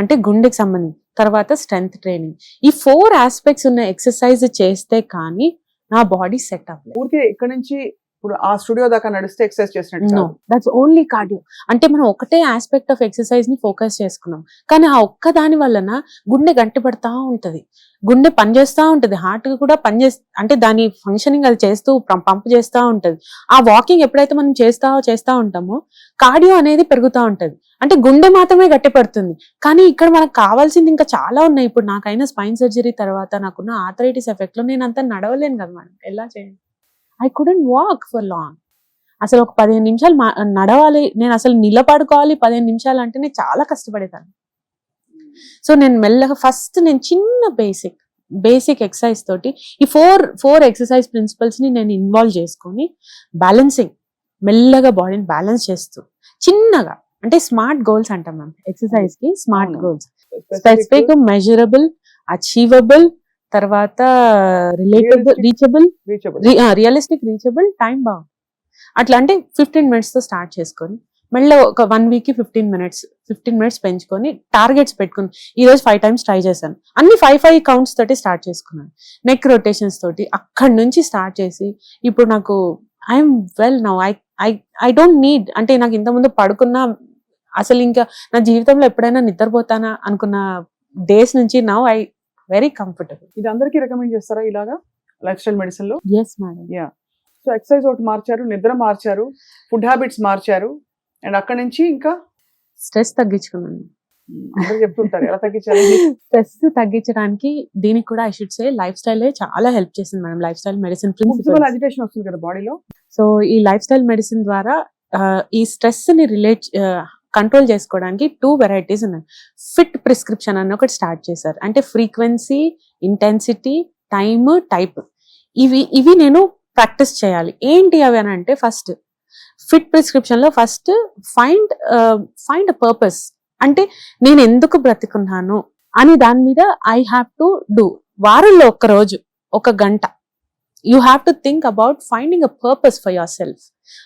అంటే గుండెకి సంబంధించి, తర్వాత స్ట్రెంగ్త్ ట్రైనింగ్. ఈ 4 ఆస్పెక్ట్స్ ఉన్న ఎక్సర్సైజ్ చేస్తే కానీ నా బాడీ సెట్ అవ్వలేదు. ఊరికే ఇక్కడ నుంచి ఇప్పుడు ఆ స్టూడియో దాకా నడిస్తే ఎక్సర్సైజ్ చేసినట్టు. No, that's only cardio. అంటే మనం ఒకటే ఆస్పెక్ట్ ఆఫ్ ఎక్సర్సైజ్ ని ఫోకస్ చేసుకున్నాం, కానీ ఆ ఒక్క దాని వలన గుండె గంటి పడతా ఉంటది, గుండె పనిచేస్తూ ఉంటది, హార్ట్ కూడా అంటే దాని ఫంక్షనింగ్ అది చేస్తూ పంప్ చేస్తూ ఉంటది. ఆ వాకింగ్ ఎప్పుడైతే మనం చేస్తా ఉంటామో కార్డియో అనేది పెరుగుతూ ఉంటది. అంటే గుండె మాత్రమే గట్టి పడుతుంది, కానీ ఇక్కడ మనకు కావాల్సింది ఇంకా చాలా ఉన్నాయి. ఇప్పుడు నాకైనా స్పైన్ సర్జరీ తర్వాత నాకున్న ఆర్థరైటిస్ ఎఫెక్ట్ లో నేను అంతా నడవలేను కదా మేడం. ఎలా చేయండి? I couldn't walk for long. అసలు ఒక 15 నిమిషాలు నడవాలి, నేను అసలు నిలబడుకోవాలి 15 నిమిషాలు అంటే నేను చాలా కష్టపడేదాన్ని. సో నేను మెల్లగా ఫస్ట్ నేను చిన్న బేసిక్ ఎక్సర్సైజ్ తోటి ఈ 4 ఎక్సర్సైజ్ ప్రిన్సిపల్స్ ని నేను ఇన్వాల్వ్ చేసుకొని బ్యాలెన్సింగ్, మెల్లగా బాడీని బ్యాలెన్స్ చేస్తూ చిన్నగా, అంటే స్మార్ట్ గోల్స్ అంటాం మనం ఎక్సర్సైజ్ కి. Smart goals, specific, measurable, achievable, తర్వాత రీచబుల్, రియలిస్టిక్, రీచబుల్, టైం బాగుంది. అట్లా అంటే 15 minutes తో స్టార్ట్ చేసుకొని మళ్ళీ ఒక 1 week కి 15 minutes పెంచుకొని టార్గెట్స్ పెట్టుకుని ఈ రోజు 5 times ట్రై చేశాను. అన్ని 5 కౌంట్స్ తోటి స్టార్ట్ చేసుకున్నాను. నెక్ రొటేషన్స్ తోటి అక్కడి నుంచి స్టార్ట్ చేసి ఇప్పుడు నాకు I'm well now. I don't need, అంటే నాకు ఇంతకుముందు పడుకున్నా అసలు ఇంకా నా జీవితంలో ఎప్పుడైనా నిద్రపోతానా అనుకున్న డేస్ నుంచి నౌ ఐ వెరీ కంఫర్టబుల్. ఇది అందరికీ రికమెండ్ చేస్తారా ఇలాగా లైఫ్ స్టైల్ మెడిసిన్ లో? Yes madam. Yeah. So exercise ఒకటి మార్చారు, నిద్ర మార్చారు, ఫుడ్ హ్యాబిట్స్ మార్చారు, అండ్ అక్కడ నుంచి ఇంకా స్ట్రెస్ తగ్గించుకున్నాను. అందరూ చెప్తుంటారు ఎలా తగ్గించాలి. స్ట్రెస్ తగ్గించడానికి దీనికి కూడా I should say lifestyle చాలా హెల్ప్ చేసింది madam. Life style medicine principle. Agitation వస్తుంది కదా బాడీలో. సో ఈ లైఫ్ స్టైల్ మెడిసిన్ ద్వారా ఈ స్ట్రెస్ ని కంట్రోల్ చేసుకోవడానికి 2 varieties ఉన్నాయి. ఫిట్ ప్రిస్క్రిప్షన్ అని ఒకటి స్టార్ట్ చేశారు. అంటే ఫ్రీక్వెన్సీ, ఇంటెన్సిటీ, టైమ్, టైప్, ఇవి నేను ప్రాక్టీస్ చేయాలి. ఏంటి అవి అని అంటే, ఫస్ట్ ఫిట్ ప్రిస్క్రిప్షన్ లో ఫస్ట్ ఫైండ్ అ పర్పస్. అంటే నేను ఎందుకు బ్రతికున్నాను అని దాని మీద ఐ హ్యావ్ టు డూ. వారంలో 1 రోజు 1 గంట you have to think about finding a purpose for your self.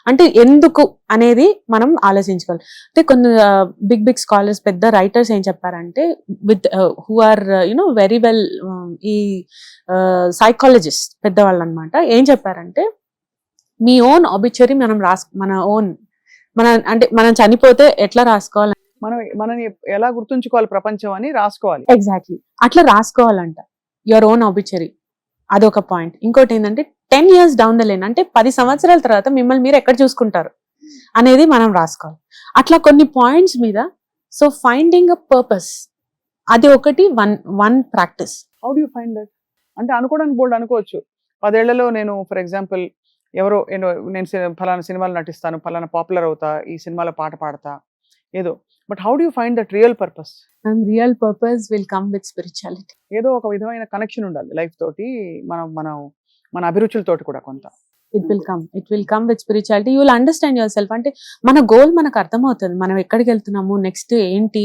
అంటే ఎందుకు అనేది మనం ఆలోచించుకోవాలి. అంటే కొన్ని బిగ్ స్కాలర్స్, పెద్ద రైటర్స్ ఏం చెప్పారంటే, with who are very well, ఈ సైకాలజిస్ట్ పెద్దవాళ్ళు అనమాట, ఏం చెప్పారంటే మీ ఓన్ ఆబిచురీ మనం చనిపోతే ఎట్లా రాసుకోవాలి, మనం ఎలా గుర్తుంచుకోవాలి ప్రపంచం అని రాసుకోవాలి. ఎగ్జాక్ట్లీ అట్లా రాసుకోవాలంట, యువర్ ఓన్ ఆబిచురీ. అదొక పాయింట్. ఇంకోటి ఏంటంటే 10 years డౌన్ ద లైన్, అంటే 10 సంవత్సరాల తర్వాత మిమ్మల్ని మీరు ఎక్కడ చూసుకుంటారు అనేది మనం రాసుకోవాలి. అట్లా కొన్ని పాయింట్స్ మీద. సో ఫైండింగ్ అ పర్పస్, అది ఒకటి one practice. How do you find that? అంటే అనుకోవడానికి బోల్డ్ అనుకోవచ్చు. 10 ఏళ్లలో నేను ఫర్ ఎగ్జాంపుల్ ఎవరో నేను ఫలానా సినిమాలో నటిస్తాను, ఫలానా పాపులర్ అవుతా, ఈ సినిమాలో పాట పాడతా ఏదో. But how do you find that real purpose? Real purpose will come with spirituality. ఏదో ఒక విధమైన కనెక్షన్ ఉండాలి లైఫ్ తోటి, మన అభిరుచులతోటి కూడా కొంత. It will come with spirituality. You will understand your self. అంటే మన గోల్ మనకు అర్థమవుతుంది, మనం ఎక్కడికి వెళ్తున్నాము, నెక్స్ట్ ఏంటి,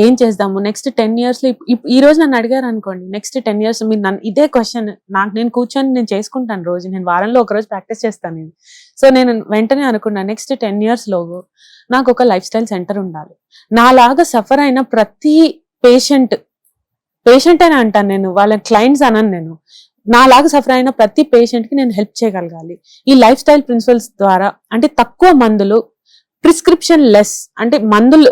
ఏం చేద్దాము నెక్స్ట్ 10 years లో. ఈ రోజు నన్ను అడిగారు అనుకోండి, నెక్స్ట్ 10 years మీరు నన్ను ఇదే క్వశ్చన్ నేను కూర్చొని నేను చేసుకుంటాను రోజు, నేను వారంలో ఒక రోజు ప్రాక్టీస్ చేస్తాను నేను. సో నేను వెంటనే అనుకున్నాను నెక్స్ట్ 10 years లో నాకు ఒక లైఫ్ స్టైల్ సెంటర్ ఉండాలి. నాలాగా సఫర్ అయిన ప్రతి పేషెంట్ అని అంటాను నేను, వాళ్ళ క్లయింట్స్ అనను నేను, నాలాగా సఫర్ అయిన ప్రతి పేషెంట్ కి నేను హెల్ప్ చేయగలగాలి ఈ లైఫ్ స్టైల్ ప్రిన్సిపల్స్ ద్వారా. అంటే తక్కువ మందులు, ప్రిస్క్రిప్షన్ లెస్, అంటే మందులు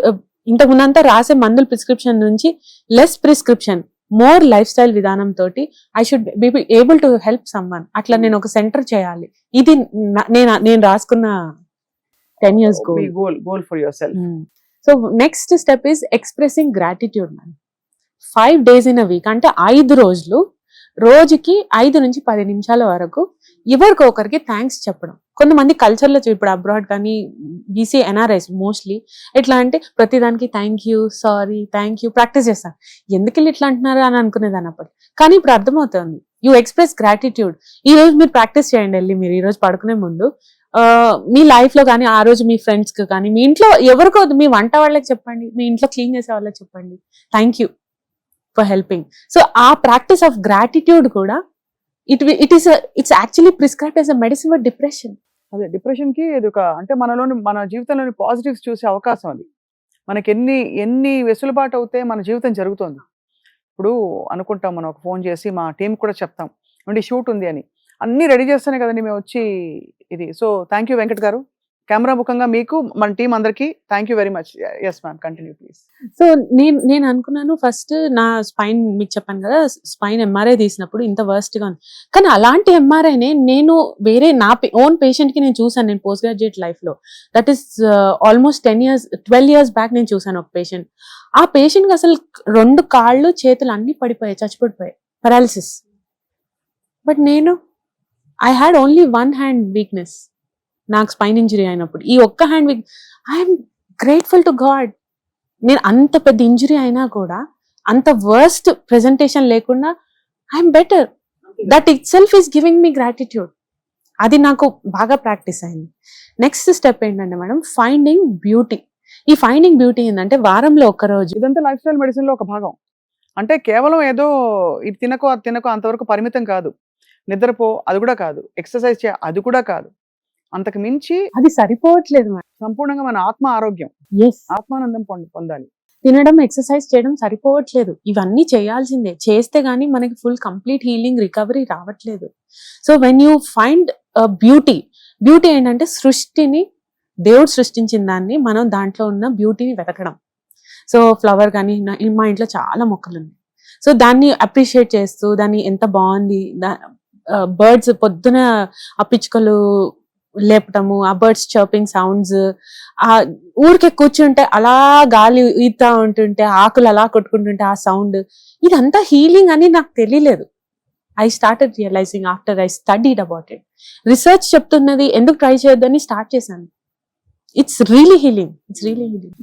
ఇంతకుముందంతా రాసే మందులు ప్రిస్క్రిప్షన్ నుంచి less prescription, more life style విధానం తోటి I should be able to help someone. అట్లా నేను ఒక సెంటర్ చేయాలి. ఇది నేను రాసుకున్న 10 years goal for yourself. So next step is expressing gratitude. 5 days in a week, అంటే 5 రోజులు, రోజుకి 5 నుంచి 10 నిమిషాల వరకు ఎవరికొకరికి థ్యాంక్స్ చెప్పడం. కొంతమంది కల్చర్లో ఇప్పుడు అబ్రాడ్ కానీ బీసీ ఎన్ఆర్ఐస్ మోస్ట్లీ ఎట్లా అంటే ప్రతిదానికి thank you, sorry, thank you practice చేస్తాను. ఎందుకు వీళ్ళు ఇట్లా అంటున్నారు అని అనుకునేదాన్ని అప్పుడు. కానీ ఇప్పుడు అర్థమవుతుంది, యూ ఎక్స్ప్రెస్ గ్రాటిట్యూడ్. ఈ రోజు మీరు ప్రాక్టీస్ చేయండి వెళ్ళి, మీరు ఈ రోజు పడుకునే ముందు మీ లైఫ్ లో కానీ, ఆ రోజు మీ ఫ్రెండ్స్ కి కానీ, మీ ఇంట్లో ఎవరికో, మీ వంట వాళ్ళకి చెప్పండి, మీ ఇంట్లో క్లీన్ చేసే వాళ్ళకి చెప్పండి thank you for helping. So ఆ ప్రాక్టీస్ ఆఫ్ గ్రాటిట్యూడ్ కూడా it's actually prescribed as a medicine for depression. అదే డిప్రెషన్ కి ఇది ఒక, అంటే మన జీవితంలోని పాజిటివ్స్ చూసే అవకాశం అది. మనకి ఎన్ని వెసులుబాటు అవుతే మన జీవితం జరుగుతుంది. ఇప్పుడు అనుకుంటాం, మనం ఒక ఫోన్ చేసి మా టీం కూడా చెప్తాం, అంటే షూట్ ఉంది అని, అన్ని రెడీ చేస్తానే కదండి మేము వచ్చి ఇది. సో థ్యాంక్ యూ వెంకట్ గారు, కెమెరా ముఖంగా మీకు, మన టీం అందరికి thank you very much. Yes ma'am, continue please. So నేను అనుకున్నాను ఫస్ట్, నా స్పైన్ మీకు చెప్పాను కదా, స్పైన్ ఎంఆర్ఐ తీసినప్పుడు ఇంత వర్స్ట్ గా ఉంది. కానీ అలాంటి ఎంఆర్ఐనే నేను వేరే నా ఓన్ పేషెంట్ కి నేను చూసాను, నేను పోస్ట్ గ్రాడ్యుయేట్ లైఫ్ లో. That is almost 12 years back నేను చూసాను ఒక పేషెంట్. ఆ పేషెంట్ కి అసలు 2 కాళ్ళు చేతులు అన్ని పడిపోయాయి, చచ్చిపడిపోయాయి, paralysis. But I had only 1 hand weakness. నాకు స్పైన్ ఇంజరీ అయినప్పుడు ఈ ఒక్క hand weak, I'm grateful to God. నేను అంత పెద్ద ఇంజరీ అయినా కూడా, అంత వర్స్ట్ ప్రెజెంటేషన్ లేకుండా I'm better. That itself is giving me gratitude. అది నాకు బాగా ప్రాక్టీస్ అయింది. నెక్స్ట్ స్టెప్ ఏంటంటే మేడం, ఫైండింగ్ బ్యూటీ. ఈ ఫైండింగ్ బ్యూటీ ఏంటంటే వారంలో ఒక్క రోజు. ఇదంతా లైఫ్ స్టైల్ మెడిసిన్ లో ఒక భాగం. అంటే కేవలం ఏదో ఇది తినకో అది తినకో అంతవరకు పరిమితం కాదు. నిద్రపో అది కూడా కాదు, ఎక్సర్సైజ్ చేయ అది కూడా కాదు, అంతకు మించి అది సరిపోవట్లేదు మేడం. సంపూర్ణంగా మన ఆత్మ ఆరోగ్యం, ఆత్మానందం పొందాలి. తినడం, ఎక్సర్సైజ్ చేయడం సరిపోవట్లేదు, ఇవన్నీ చేయాల్సిందే. చేస్తే గానీ మనకి ఫుల్ కంప్లీట్ హీలింగ్, రికవరీ రావట్లేదు. So when you find beauty ఏంటంటే సృష్టిని, దేవుడు సృష్టించిన దాన్ని మనం దాంట్లో ఉన్న బ్యూటీని వెతకడం. సో ఫ్లవర్ కానీ, మా ఇంట్లో చాలా మొక్కలు ఉన్నాయి, సో దాన్ని అప్రిషియేట్ చేస్తూ, దాన్ని ఎంత బాగుంది, బర్డ్స్ పొద్దున ఆ పిచ్చుకలు లేపటము, ఆ బర్డ్స్ చర్పింగ్ సౌండ్స్, ఆ ఊరికే కూర్చుంటే అలా గాలి ఈతా ఉంటుంటే, ఆకులు అలా కొట్టుకుంటుంటే ఆ సౌండ్, ఇదంతా హీలింగ్ అని నాకు తెలియలేదు. I started realising after I studied about it. Research చెప్తున్నది, ఎందుకు ట్రై చేయొద్దని స్టార్ట్ చేశాను. It's really healing.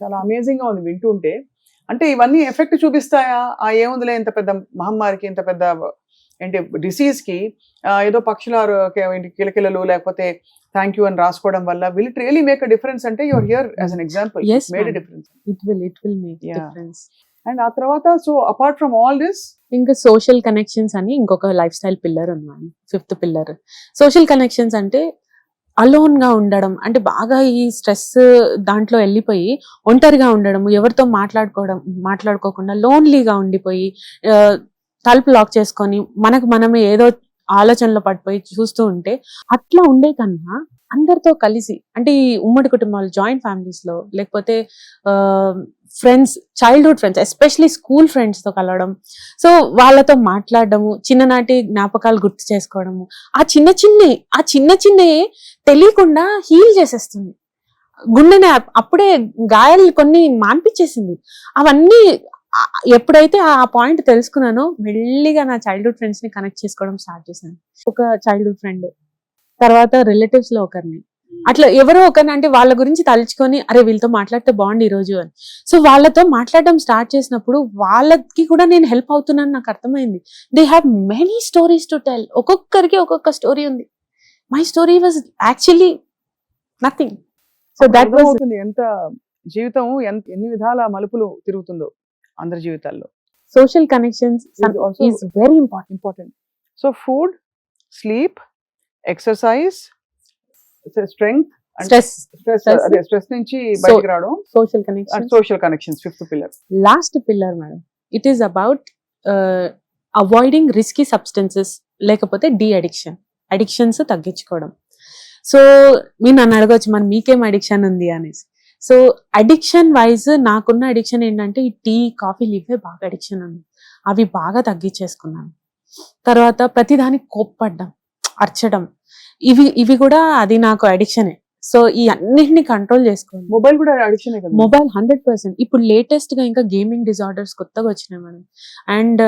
చాలా అమేజింగ్ గా ఉంది వింటుంటే. అంటే ఇవన్నీ ఎఫెక్ట్ చూపిస్తాయా? ఏముందిలే, ఇంత పెద్ద మహమ్మారికి, ఇంత పెద్ద ఏంటి డిసీజ్ కి ఏదో పక్షుల కిలకిలలు లేకపోతే థ్యాంక్ యూ అని రాసుకోవడం వల్ల will it really make a difference? అంటే you're here as an example, made a difference. It will make difference. And ఆ తర్వాత, so apart from all this, ఇంకా సోషల్ కనెక్షన్స్ అని ఇంకొక లైఫ్ స్టైల్ పిల్లర్ ఉన్నాను, 5th పిల్లర్. సోషల్ కనెక్షన్స్ అంటే అలోన్ గా ఉండడం, అంటే బాగా ఈ స్ట్రెస్ దాంట్లో వెళ్ళిపోయి ఒంటరిగా ఉండడం, ఎవరితో మాట్లాడుకోకుండా లోన్లీగా ఉండిపోయి, తలుపు లాక్ చేసుకొని మనమే ఏదో ఆలోచనలో పడిపోయి చూస్తూ ఉంటే, అట్లా ఉండే కన్నా అందరితో కలిసి, అంటే ఈ ఉమ్మడి కుటుంబాలు, జాయింట్ ఫ్యామిలీస్ లో, లేకపోతే friends, childhood friends, especially school friends తో కలవడం, సో వాళ్ళతో మాట్లాడడము, చిన్ననాటి జ్ఞాపకాలు గుర్తు చేసుకోవడము, ఆ చిన్న చిన్న తెలియకుండా హీల్ చేసేస్తుంది గుండెని. అప్పుడే గాయాలు కొన్ని మాన్పించేసింది. అవన్నీ ఎప్పుడైతే ఆ పాయింట్ తెలుసుకున్నానో, మెల్లిగా నా చైల్డ్హుడ్ ఫ్రెండ్స్ ని కనెక్ట్ చేసుకోవడం స్టార్ట్ చేశాను. ఒక చైల్డ్హుడ్ ఫ్రెండ్, తర్వాత రిలేటివ్స్ లో ఒకరిని, అట్లా ఎవరో ఒకరిని, అంటే వాళ్ళ గురించి తలుచుకొని అరే వీళ్ళతో మాట్లాడితే బాగుంది ఈ రోజు అని. సో వాళ్ళతో మాట్లాడడం స్టార్ట్ చేసినప్పుడు వాళ్ళకి కూడా నేను హెల్ప్ అవుతున్నాను నాకు అర్థమైంది. They have many stories to tell. ఒక్కొక్కరికి ఒక్కొక్క స్టోరీ ఉంది. My story was actually nothing. So that was అవుతుంది ఎంత జీవితం ఎన్ని విధాల మలుపులు తిరుగుతుందో అందరి జీవితాల్లో. Social connections also is very important. Important. So food, sleep, exercise, strength, stress నుంచి బయటకు రావడం, social connection, social connections, fifth pillar. Last pillar madam, it is about avoiding risky substances, లేకపోతే అడిక్షన్స్ తగ్గించుకోవడం. సో మీరు నన్ను అడగవచ్చు మరి మీకేం అడిక్షన్ ఉంది అనేసి. సో అడిక్షన్ వైజ్ నాకున్న అడిక్షన్ ఏంటంటే ఈ టీ, కాఫీలు ఇవే బాగా అడిక్షన్ ఉంది. అవి బాగా తగ్గించేసుకున్నాను. తర్వాత ప్రతిదానికి కోప్పడ్డం, అర్చడం, ఇవి కూడా అది నాకు అడిక్షనే. సో ఈ అన్నిటిని కంట్రోల్ చేసుకోండి. మొబైల్ కూడా అడిక్షన్ కదా. మొబైల్ 100%. ఇప్పుడు లేటెస్ట్ గా ఇంకా గేమింగ్ డిజార్డర్స్ కొత్తగా వచ్చినాయి మేడం. అండ్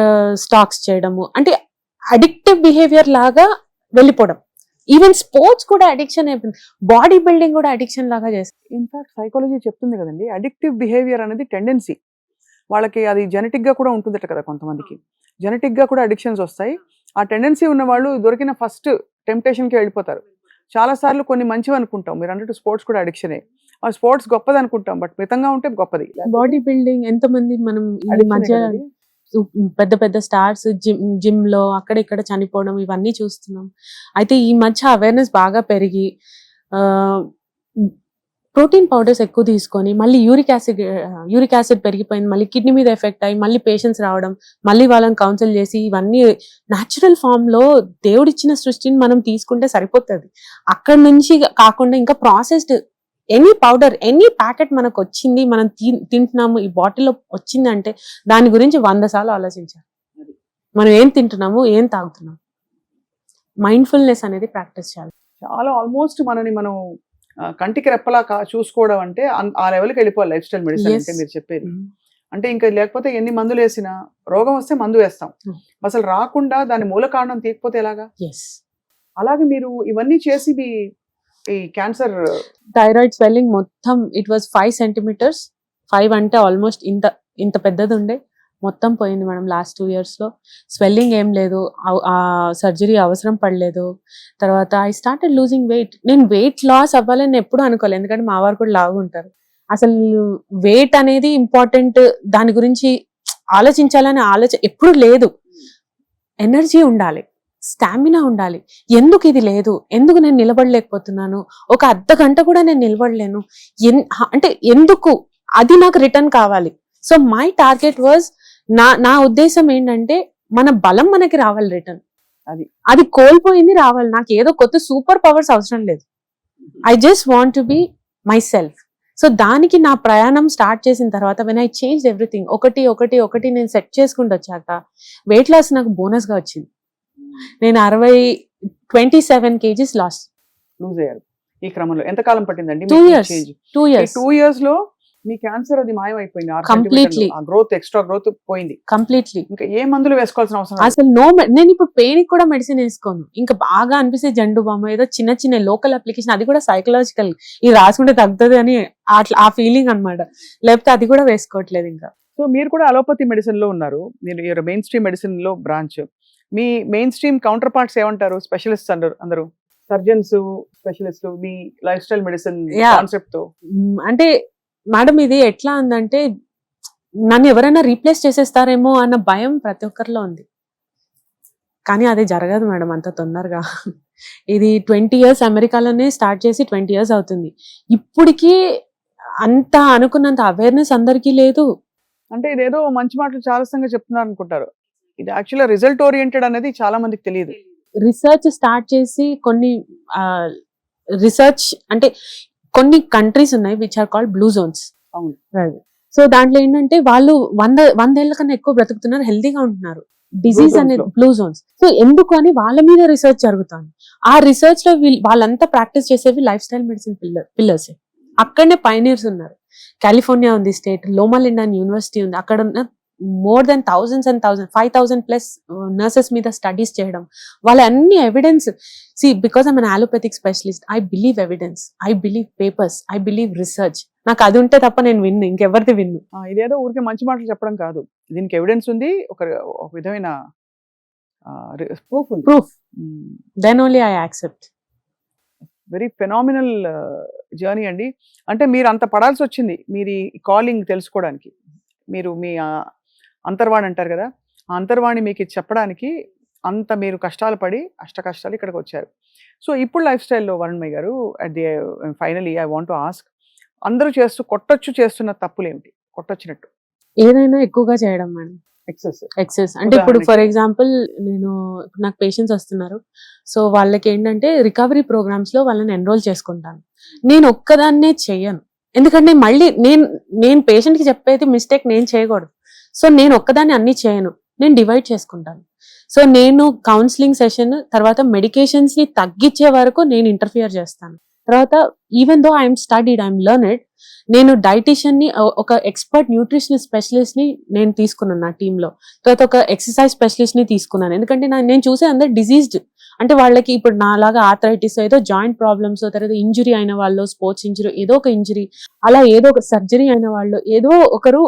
స్టాక్స్ చేయడము, అంటే అడిక్టివ్ బిహేవియర్ లాగా వెళ్ళిపోవడం. ఈవెన్ స్పోర్ట్స్ కూడా అడిక్షన్ అయిపోయింది. బాడీ బిల్డింగ్ కూడా అడిక్షన్ లాగా చేస్తుంది. ఇన్ఫాక్ట్ సైకాలజీ చెప్తుంది కదండి, అడిక్టివ్ బిహేవియర్ అనేది టెండెన్సీ. వాళ్ళకి అది జెనెటిక్ గా కూడా ఉంటుందట కదా, కొంతమందికి జెనెటిక్ గా కూడా అడిక్షన్స్ వస్తాయి. ఆ టెండెన్సీ ఉన్న వాళ్ళు దొరికిన ఫస్ట్ టెంప్టేషన్ కి వెళ్ళిపోతారు. చాలా సార్లు కొన్ని మంచివి అనుకుంటాం, మీరు అన్నట్టు స్పోర్ట్స్ కూడా అడిక్షనే. ఆ స్పోర్ట్స్ గొప్పది అనుకుంటాం, బట్ మితంగా ఉంటే గొప్పది. బాడీ బిల్డింగ్ ఎంతమంది మనం ఈ మధ్య పెద్ద పెద్ద స్టార్స్ జిమ్ లో అక్కడ ఇక్కడ చనిపోవడం ఇవన్నీ చూస్తున్నాం. అయితే ఈ మధ్య అవేర్నెస్ బాగా పెరిగి ప్రోటీన్ పౌడర్స్ ఎక్కువ తీసుకొని మళ్ళీ యూరిక్ యాసిడ్ పెరిగిపోయింది, మళ్ళీ కిడ్నీ మీద ఎఫెక్ట్ అయ్యి మళ్ళీ పేషెంట్స్ రావడం, మళ్ళీ వాళ్ళని కౌన్సిల్ చేసి ఇవన్నీ న్యాచురల్ ఫామ్ లో దేవుడిచ్చిన సృష్టిని మనం తీసుకుంటే సరిపోతుంది. అక్కడ నుంచి కాకుండా ఇంకా processed any powder, any packet మనకు వచ్చింది, మనం తింటున్నాము, ఈ బాటిల్లో వచ్చింది అంటే దాని గురించి 100 సార్లు ఆలోచించాలి. మనం ఏం తింటున్నాము, ఏం తాగుతున్నాము. మైండ్ఫుల్నెస్ అనేది ప్రాక్టీస్ చేయాలి. చాలా ఆల్మోస్ట్ మనని మనం కంటికి రెప్పలా చూసుకోవడం అంటే ఆ లెవెల్కి వెళ్ళిపోవాలి లైఫ్ స్టైల్ మెడిసిన్ అంటే మీరు చెప్పేది. అంటే ఇంకా లేకపోతే ఎన్ని మందులు వేసినా, రోగం వస్తే మందు వేస్తాం, అసలు రాకుండా దాని మూల కారణం తీయకపోతే ఎలాగా? అలాగే మీరు ఇవన్నీ చేసి ఈ క్యాన్సర్, థైరాయిడ్ స్వెల్లింగ్ మొత్తం ఇట్ వాజ్ 5 centimeters. 5 అంటే ఆల్మోస్ట్ ఇంత పెద్దది ఉండే, మొత్తం పోయింది మేడం లాస్ట్ 2 years లో. స్వెల్లింగ్ ఏం లేదు, ఆ సర్జరీ అవసరం పడలేదు. తర్వాత ఐ స్టార్టెడ్ లూజింగ్ వెయిట్. నేను వెయిట్ లాస్ అవ్వాలని ఎప్పుడు అనుకోలేదు, ఎందుకంటే మా వారు కూడా లావు ఉంటారు. అసలు వెయిట్ అనేది ఇంపార్టెంట్, దాని గురించి ఆలోచించాలని ఆలోచన ఎప్పుడు లేదు. ఎనర్జీ ఉండాలి, స్టామినా ఉండాలి. ఎందుకు ఇది లేదు, ఎందుకు నేను నిలబడలేకపోతున్నాను, ఒక అర్ధగంట కూడా నేను నిలబడలేను అంటే ఎందుకు, అది నాకు రిటర్న్ కావాలి. సో మై టార్గెట్ వాజ్, నా ఉద్దేశం ఏంటంటే మన బలం మనకి రావాలి రిటర్న్. అది కోల్పోయింది రావాలి. నాకు ఏదో కొత్త సూపర్ పవర్స్ అవసరం లేదు. I just want to be my self. So దానికి నా ప్రయాణం స్టార్ట్ చేసిన తర్వాత వెన్ ఐ చేంజ్ ఎవ్రీథింగ్, ఒకటి నేను సెట్ చేసుకుంటూ వచ్చాక వెయిట్ లాస్ నాకు బోనస్ గా వచ్చింది. నేను 27 kgs లూజ్ అయ్యారు. ఈ క్రమంలో ఎంత కాలం పట్టిందండి? 2 years. 2 years లో మీ క్యాన్సర్ అది మాయమైపోయింది. కంప్లీట్లీ ఎక్స్ట్రా గ్రోత్ పోయింది కంప్లీట్లీ. ఇంకా ఏ మందులు వేసుకోవాల్సిన అవసరం అసలు నేను ఇప్పుడు పెయిన్ కూడా మెడిసిన్ వేసుకోను. ఇంకా బాగా అనిపిస్తే జండు బామ్మ, ఏదో చిన్న లోకల్ అప్లికేషన్, అది కూడా సైకలాజికల్, ఇది రాసుకుంటే తగ్గుతుంది అని అట్లా ఆ ఫీలింగ్ అన్నమాట. లేకపోతే అది కూడా వేసుకోవట్లేదు ఇంకా. సో మీరు కూడా అలోపతి మెడిసిన్ లో ఉన్నారు, మీరు మెయిన్ స్ట్రీమ్ మెడిసిన్ లో బ్రాంచ్. మీ మెయిన్ స్ట్రీమ్ కౌంటర్ పార్ట్స్ ఏమంటారు? స్పెషలిస్ట్ అందరూ సర్జన్స్, స్పెషలిస్ట్, మీ లైఫ్ స్టైల్ మెడిసిన్ కాన్సెప్ట్ తో. అంటే మేడం ఇది ఎట్లా ఉందంటే నన్ను ఎవరైనా రీప్లేస్ చేసేస్తారేమో అన్న భయం ప్రతి ఒక్కరిలో ఉంది. కానీ అది జరగదు మేడం అంత తొందరగా. ఇది 20 years అమెరికాలోనే స్టార్ట్ చేసి 20 years అవుతుంది. ఇప్పటికీ అంత అనుకున్నంత అవేర్నెస్ అందరికీ లేదు. అంటే ఇదేదో మంచి మాటలు చాలాసంగా చెప్తున్నారు అనుకుంటారు. ఇది యాక్చువల్గా రిజల్ట్ ఓరియంటెడ్ అనేది చాలా మందికి తెలియదు. రిసర్చ్ స్టార్ట్ చేసి రిసర్చ్ అంటే కొన్ని కంట్రీస్ ఉన్నాయి which are called blue zones. So దాంట్లో ఏంటంటే వాళ్ళు 100 ఏళ్ల కన్నా ఎక్కువ బ్రతుకుతున్నారు, హెల్తీగా ఉంటున్నారు. డిజీజ్ అనేది బ్లూ జోన్స్. సో ఎందుకు అని వాళ్ళ మీద రీసెర్చ్ జరుగుతుంది. ఆ రీసెర్చ్ లో వాళ్ళంతా ప్రాక్టీస్ చేసేవి లైఫ్ స్టైల్ మెడిసిన్ పిల్లర్స్. అక్కడనే పైనీర్స్ ఉన్నారు. కాలిఫోర్నియా ఉంది స్టేట్, లోమా లిండా యూనివర్సిటీ ఉంది, అక్కడ ఉన్న more than thousands and 5,000+ nurses మీద స్టడీస్ చేయడం, వాళ్ళ అన్ని evidence. See because I'm an allopathic specialist, I believe evidence, I believe papers, I believe research. నాకు అది ఉంటే తప్ప నేను విన్ను, ఇంకెవరిది విన్ను. ఇదేదో ఊరికే మంచి మాటలు చెప్పడం కాదు, దీనికి ఎవిడెన్స్ ఉంది, ఒక విధమైన ప్రూఫ్ ఉంది. Proof, then only I accept. Very phenomenal journey అండి. అంటే మీరు అంత పడాల్సి వచ్చింది మీరు ఈ కాలింగ్ తెలుసుకోవడానికి. మీరు మీ అంతర్వాణి అంటారు కదా, ఆ అంతర్వాణి మీకు ఇది చెప్పడానికి అంత మీరు కష్టాలు పడి అష్ట కష్టాలు ఇక్కడికి వచ్చారు. సో ఇప్పుడు లైఫ్ స్టైల్లో వరుణ్మయ్య గారు, at the finally I want to ask, అందరూ చేస్తున్న తప్పులు ఏమిటి? కొట్టొచ్చినట్టు ఏదైనా ఎక్కువగా చేయడం మేడం, ఎక్సెస్. అంటే ఇప్పుడు ఫర్ ఎగ్జాంపుల్ నాకు పేషెంట్స్ వస్తున్నారు, సో వాళ్ళకి ఏంటంటే రికవరీ ప్రోగ్రామ్స్ లో వాళ్ళని ఎన్రోల్ చేసుకుంటాను. నేను ఒక్కదాన్నే చెయ్యను, ఎందుకంటే మళ్ళీ నేను పేషెంట్ కి చెప్పేది మిస్టేక్ నేను చేయకూడదు. సో నేను ఒక్కదాన్ని అన్ని చేయను, నేను డివైడ్ చేసుకుంటాను. సో నేను కౌన్సిలింగ్ సెషన్ తర్వాత మెడికేషన్స్ ని తగ్గించే వరకు నేను ఇంటర్ఫియర్ చేస్తాను. తర్వాత even though I'm studied, I'm learned, నేను డైటీషియన్ ని, ఒక ఎక్స్పర్ట్ న్యూట్రిషనల్ స్పెషలిస్ట్ ని నేను తీసుకున్నాను నా టీంలో. తర్వాత ఒక ఎక్సర్సైజ్ స్పెషలిస్ట్ ని తీసుకున్నాను, ఎందుకంటే నేను చూసే అందరు డిజీజ్డ్. అంటే వాళ్ళకి ఇప్పుడు నాలాగా ఆర్థరైటిస్, ఏదో జాయింట్ ప్రాబ్లమ్స్, తర్వాత ఇంజురీ అయిన వాళ్ళు, స్పోర్ట్స్ ఇంజురీ, ఏదో ఒక ఇంజురీ, అలా ఏదో ఒక సర్జరీ అయిన వాళ్ళు, ఏదో ఒకరు.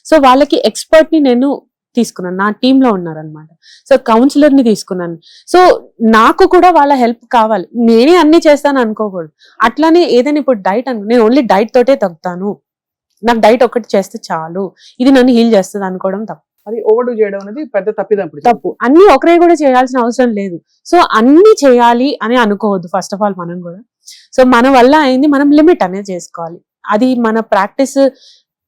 సో వాళ్ళకి ఎక్స్పర్ట్ ని నేను తీసుకున్నాను, నా టీంలో ఉన్నారనమాట. సో కౌన్సిలర్ ని తీసుకున్నాను. సో నాకు కూడా వాళ్ళ హెల్ప్ కావాలి, నేనే అన్ని చేస్తాను అనుకోకూడదు. అట్లానే ఏదైనా ఇప్పుడు డైట్ నేను ఓన్లీ డైట్ తోటే తగ్గుతాను, నాకు డైట్ ఒకటి చేస్తే చాలు, ఇది నన్ను హీల్ చేస్తుంది అనుకోవడం తప్పు. అది ఓవర్డూ చేయడం అనేది పెద్ద తప్పు. అన్ని ఒకరే కూడా చేయాల్సిన అవసరం లేదు. సో అన్ని చేయాలి అని అనుకోవద్దు ఫస్ట్ ఆఫ్ ఆల్ మనం కూడా. సో మన వల్ల అయింది మనం లిమిట్ అనేది చేసుకోవాలి. అది మన practice,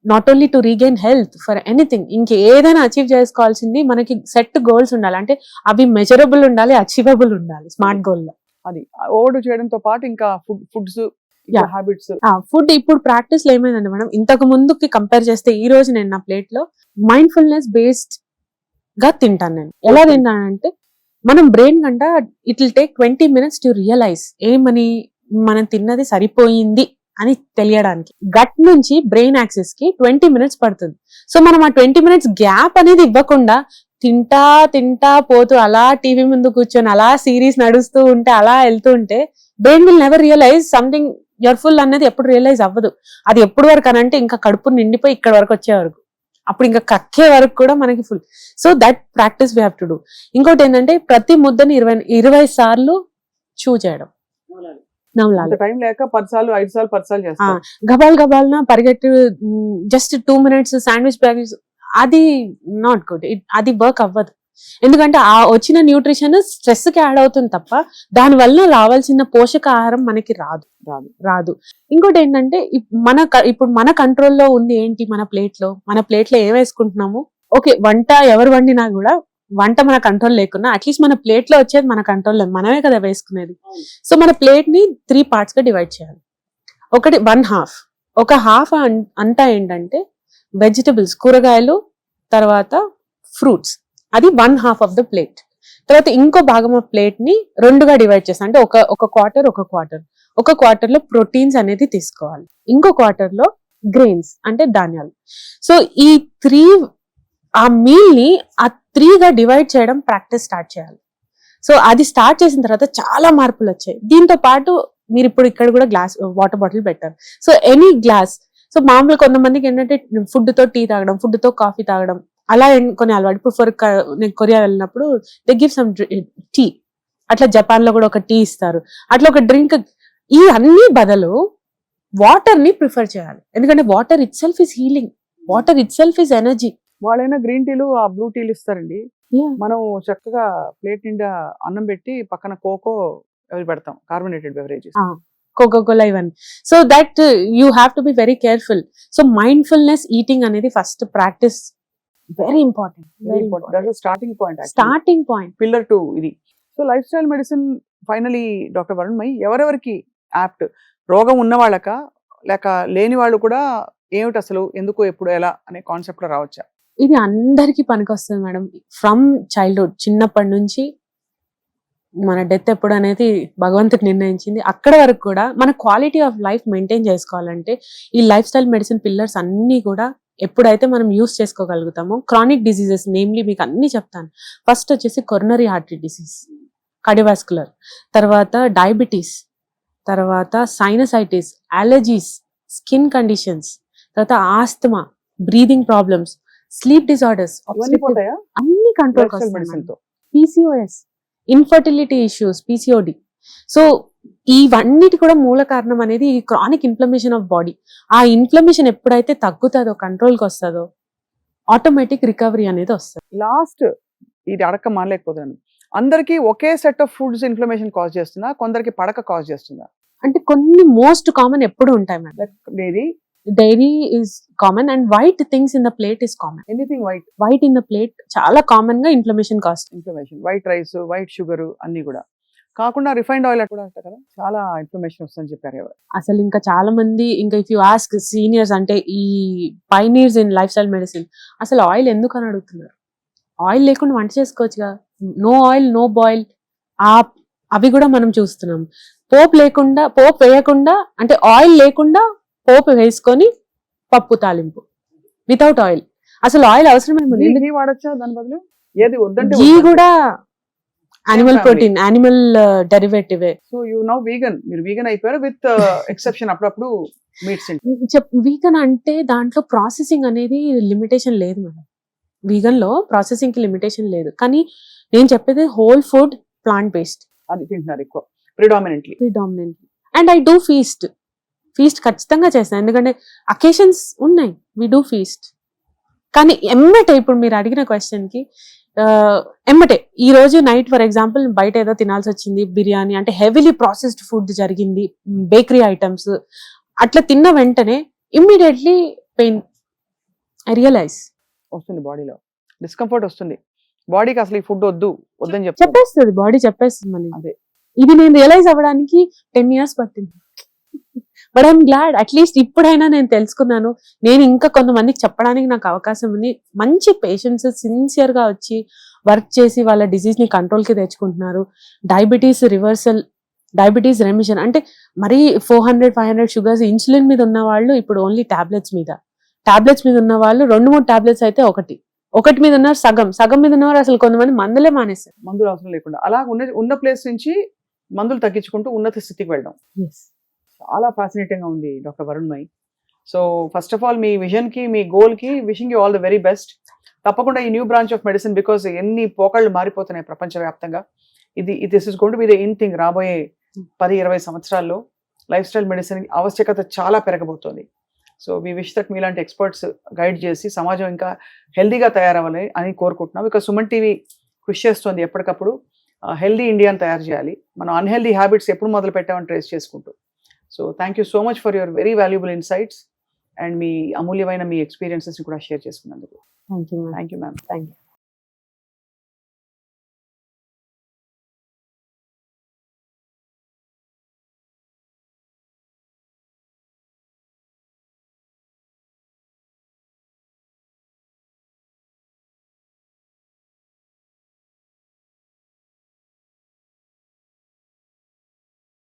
not only to regain health, for anything. ఇంకేదైనా అచీవ్ చేసుకోవాల్సింది మనకి సెట్ గోల్స్ ఉండాలి, అంటే అవి మెజరబుల్ ఉండాలి, అచీవబుల్ ఉండాలి స్మార్ట్ గోల్ లో. అది ఓవర్డూ చేయడంతో పాటు ఇంకా ఫుడ్స్ హ్యాబిట్స్. ఫుడ్ ఇప్పుడు ప్రాక్టీస్ లో ఏమైందండి మేడం, ఇంతకు ముందుకి కంపేర్ చేస్తే ఈ రోజు నేను నా ప్లేట్ లో మైండ్ఫుల్నెస్ బేస్డ్ గా తింటాను. నేను ఎలా తింటానంటే, మనం బ్రెయిన్ కంట it will take 20 minutes to realise ఏమని మనం తిన్నది సరిపోయింది అని తెలియడానికి. గట్ నుంచి బ్రెయిన్ యాక్సెస్ కి 20 minutes పడుతుంది. సో మనం ఆ 20 minutes గ్యాప్ అనేది ఇవ్వకుండా తింటా పోతూ అలా టీవీ ముందు కూర్చొని అలా సిరీస్ నడుస్తూ ఉంటే, అలా వెళ్తూ ఉంటే brain will never realise something you're full అనేది ఎప్పుడు రియలైజ్ అవ్వదు. అది ఎప్పుడు వరకు అనంటే ఇంకా కడుపు నిండిపోయి ఇక్కడ వరకు వచ్చే వరకు, అప్పుడు ఇంకా కక్కే వరకు కూడా మనకి full. So that practice we have to do. ఇంకోటి ఏంటంటే, ప్రతి ముద్దని 20 సార్లు చూ చేయడం, నమలాలి. టైం లేక 10 సార్లు 5 సార్లు 10 సార్లు చేస్తాం. గబాల్నా పరిగెట్టు, జస్ట్ 2 minutes శాండ్విచ్ బ్యాగ్, అది నాట్ గుడ్, అది వర్క్ అవ్వదు. ఎందుకంటే ఆ వచ్చిన న్యూట్రిషన్ స్ట్రెస్ కి యాడ్ అవుతుంది తప్ప దాని వల్ల రావాల్సిన పోషకాహారం మనకి రాదు. ఇంకోటి ఏంటంటే, ఇప్పుడు మన కంట్రోల్లో ఉంది ఏంటి, మన ప్లేట్లో ఏం వేసుకుంటున్నాము. ఓకే, వంట ఎవరు వండినా కూడా, వంట మన కంట్రోల్ లేకున్నా అట్లీస్ట్ మన ప్లేట్ లో వచ్చేది మన కంట్రోల్లో, మనమే కదా వేసుకునేది. సో మన ప్లేట్ ని 3 parts గా డివైడ్ చేయాలి. ఒకటి 1/2, ఒక హాఫ్ అంతా ఏంటంటే వెజిటబుల్స్, కూరగాయలు, తర్వాత ఫ్రూట్స్, అది 1/2 ఆఫ్ ద ప్లేట్. తర్వాత ఇంకో భాగం ఆఫ్ ప్లేట్ ని 2గా డివైడ్ చేస్తాం, అంటే ఒక క్వార్టర్ లో ప్రోటీన్స్ అనేది తీసుకోవాలి, ఇంకో క్వార్టర్ లో గ్రెయిన్స్ అంటే ధాన్యాలు. సో ఈ 3 ఆ మీల్ ని 3గా డివైడ్ చేయడం ప్రాక్టీస్ స్టార్ట్ చేయాలి. సో అది స్టార్ట్ చేసిన తర్వాత చాలా మార్పులు వచ్చాయి. దీంతో పాటు మీరు ఇప్పుడు ఇక్కడ కూడా వాటర్ బాటిల్ పెట్టారు. సో ఎనీ గ్లాస్, సో మామూలు కొంతమందికి ఏంటంటే ఫుడ్ తో టీ తాగడం, ఫుడ్ తో కాఫీ తాగడం, అలా కొన్ని అలవాటు. ఇప్పుడు నేను కొరియా వెళ్ళినప్పుడు దే గివ్ సమ్ టీ, అట్లా జపాన్ లో కూడా ఒక టీ ఇస్తారు, అట్లా ఒక డ్రింక్. ఈ అన్ని బదులు వాటర్ ని ప్రిఫర్ చేయాలి, ఎందుకంటే water it self is healing, water it self is energy. వాళ్ళైనా గ్రీన్ టీలు, ఆ బ్లూ టీలు ఇస్తారండి. మనం చక్కగా ప్లేట్ నిండా అన్నం పెట్టి పక్కన కోకో అవి పెడతాం, కార్బోనేటెడ్ బెవరేజెస్, కోకోకోలా, ఇవన్నీ. So that you have to be very careful. So mindfulness eating అనేది first practice, very important. Starting point pillar 2 ఇది. So life style medicine finally doctor Varunmayi ఎవరెవరికి యాప్ట్? రోగం ఉన్న వాళ్ళక, లేక లేని వాళ్ళు కూడా ఏమిటి అసలు, ఎందుకు, ఎప్పుడు, ఎలా అనే కాన్సెప్ట్ లో రావచ్చా? ఇది అందరికీ పనికొస్తుంది మేడం. ఫ్రమ్ చైల్డ్హుడ్, చిన్నప్పటి నుంచి మన డెత్ ఎప్పుడు అనేది భగవంతుడికి నిర్ణయించింది, అక్కడ వరకు కూడా మన క్వాలిటీ ఆఫ్ లైఫ్ మెయింటైన్ చేసుకోవాలంటే ఈ లైఫ్ స్టైల్ మెడిసిన్ పిల్లర్స్ అన్ని కూడా ఎప్పుడైతే మనం యూస్ చేసుకోగలుగుతామో క్రానిక్ డిసీజెస్ నేమ్లీ మీకు అన్ని చెప్తాను. ఫస్ట్ వచ్చేసి కొరోనరీ ఆర్టరీ డిసీజ్, కార్డియోవాస్కులర్, తర్వాత డయాబెటీస్, తర్వాత సైనసైటిస్, అలర్జీస్, స్కిన్ కండిషన్స్, తర్వాత asthma, breathing problems, sleep disorders, ఇవన్నీ పోతాయా అన్ని కంట్రోల్ మెడిసిన్ తో? PCOS, infertility issues, PCOD. So ఇవన్నిటి కూడా మూల కారణం అనేది ఈ క్రానిక్ ఇన్ఫ్లమేషన్ ఆఫ్ బాడీ. ఆ ఇన్ఫ్లమేషన్ ఎప్పుడైతే తగ్గుతుందో, కంట్రోల్కి వస్తుందో, ఆటోమేటిక్ రికవరీ అనేది వస్తుంది. లాస్ట్ ఇది అడక్క మానలేకపోతున్నాను, అందరికి ఒకే set of foods inflammation cause చేస్తుందా, కొందరికి పడక కాజ్ చేస్తుందా? అంటే కొన్ని మోస్ట్ కామన్ ఎప్పుడు ఉంటాయి మేడం. Dairy dairy is common and white things in the plate is common. Anything white in the plate చాలా కామన్ గా inflammation cause. Inflammation, white rice, white sugar అన్ని కూడా కాకుండా రిఫైన్డ్ ఆయిల్ కూడా అంట కదా చాలా ఇన్ఫ్లమేషన్ వస్తుందని చెప్పారు ఎవరు. అసలు ఇంకా చాలా మంది, ఇంకా ఇఫ్ యూ ఆస్క్ సీనియర్స్ అంటే ఈ pioneers in life style medicine, అసలు ఆయిల్ ఎందుకు అని అడుగుతున్నారు. ఆయిల్ లేకుండా వంట చేసుకోవచ్చుగా, నో ఆయిల్ నో బాయిల్, అవి కూడా మనం చూస్తున్నాం. పోపు వేయకుండా, అంటే ఆయిల్ లేకుండా పోపు వేసుకొని పప్పు తాలింపు వితౌట్ ఆయిల్. అసలు ఆయిల్ అవసరమే. ఘీ వాడచ్చా దాని బదులు? ఏది వద్దంటే ఘీ కూడా animal protein, animal derivative. So you now vegan, మీరు వీగన్ అయిపోయారు విత్ ఎక్సెప్షన్ అప్పుడప్పుడు మీట్స్. వీగన్ అంటే దాంట్లో ప్రాసెసింగ్ అనేది లిమిటేషన్ లేదు మేడం. వీగన్ లో ప్రాసెసింగ్ కి లిమిటేషన్ లేదు, కానీ నేను చెప్పేది హోల్ ఫుడ్, ప్లాంట్ బేస్డ్ అది తింటున్నారు ఎక్కువ predominantly. And I do feast ఖచ్చితంగా చేస్తాను, ఎందుకంటే అకేషన్స్ ఉన్నాయి, వి డూ ఫీస్ట్. కానీ ఎమ్మటే ఇప్పుడు మీరు అడిగిన క్వశ్చన్ కి ఎమ్మటే ఈ రోజు నైట్ ఫర్ ఎగ్జాంపుల్ బయట ఏదో తినాల్సి వచ్చింది, బిర్యానీ అంటే హెవీలీ ప్రాసెస్డ్ ఫుడ్ జరిగింది, బేకరీ ఐటమ్స్, అట్లా తిన్న వెంటనే ఇమ్మీడియట్లీ పెయిన్ ఐ రియలైజ్ వస్తుంది, బాడీలో డిస్కంఫర్ట్ వస్తుంది, బాడీకి అసలు ఈ ఫుడ్ వద్దని చెప్పేస్తుంది, బాడీ చెప్పేస్తుంది మళ్ళీ. అదే ఇది నేను రియలైజ్ అవ్వడానికి 10 years పట్టింది. బట్ ఐఎమ్ గ్లాడ్ అట్లీస్ట్ ఇప్పుడైనా నేను తెలుసుకున్నాను. నేను ఇంకా కొంతమందికి చెప్పడానికి నాకు అవకాశం ఉంది. మంచి పేషెంట్స్ సిన్సియర్ గా వచ్చి వర్క్ చేసి వాళ్ళ డిజీజ్ ని కంట్రోల్ కి తెచ్చుకుంటున్నారు. డయాబెటీస్ రివర్సల్, డయాబెటీస్ రెమిషన్, అంటే మరీ 400-500 షుగర్స్, ఇన్సులిన్ మీద ఉన్న వాళ్ళు ఇప్పుడు ఓన్లీ టాబ్లెట్స్ మీద ఉన్న వాళ్ళు 2-3 టాబ్లెట్స్ అయితే ఒకటి మీద ఉన్నారు, సగం మీద ఉన్నవారు అసలు కొంతమంది మందులే మానేస్తారు. మందులు అవసరం లేకుండా అలా ఉన్న ప్లేస్ నుంచి మందులు తగ్గించుకుంటూ ఉన్నత స్థితికి వెళ్ళడం చాలా ఫ్యాసినేటింగ్ గా ఉంది doctor Varunmayi. So first of all మీ విజన్ కి, మీ గోల్ కి wishing you all the very best. తప్పకుండా ఈ new branch of medicine, because ఎన్ని పోకళ్ళు మారిపోతున్నాయి ప్రపంచవ్యాప్తంగా, this is going to be the in thing. రాబోయే 10-20 సంవత్సరాల్లో లైఫ్ స్టైల్ మెడిసిన్ ఆవశ్యకత చాలా పెరగబోతోంది. సో వీ విష్ దట్ మీలాంటి ఎక్స్పర్ట్స్ గైడ్ చేసి సమాజం ఇంకా హెల్దీగా తయారవ్వాలి అని కోరుకుంటున్నాం. బికాస్ సుమన్ టీవీ కృషి చేస్తుంది ఎప్పటికప్పుడు హెల్దీ ఇండియాని తయారు చేయాలి. మనం అన్హెల్దీ హ్యాబిట్స్ ఎప్పుడు మొదలు పెట్టామని ట్రేస్ చేసుకుంటూ. So thank you so much for your very valuable insights and మీ అమూల్యమైన మీ ఎక్స్పీరియన్సెస్ని కూడా షేర్ చేసుకున్నందుకు. Thank you ma'am. Thank you ma'am. Thank you.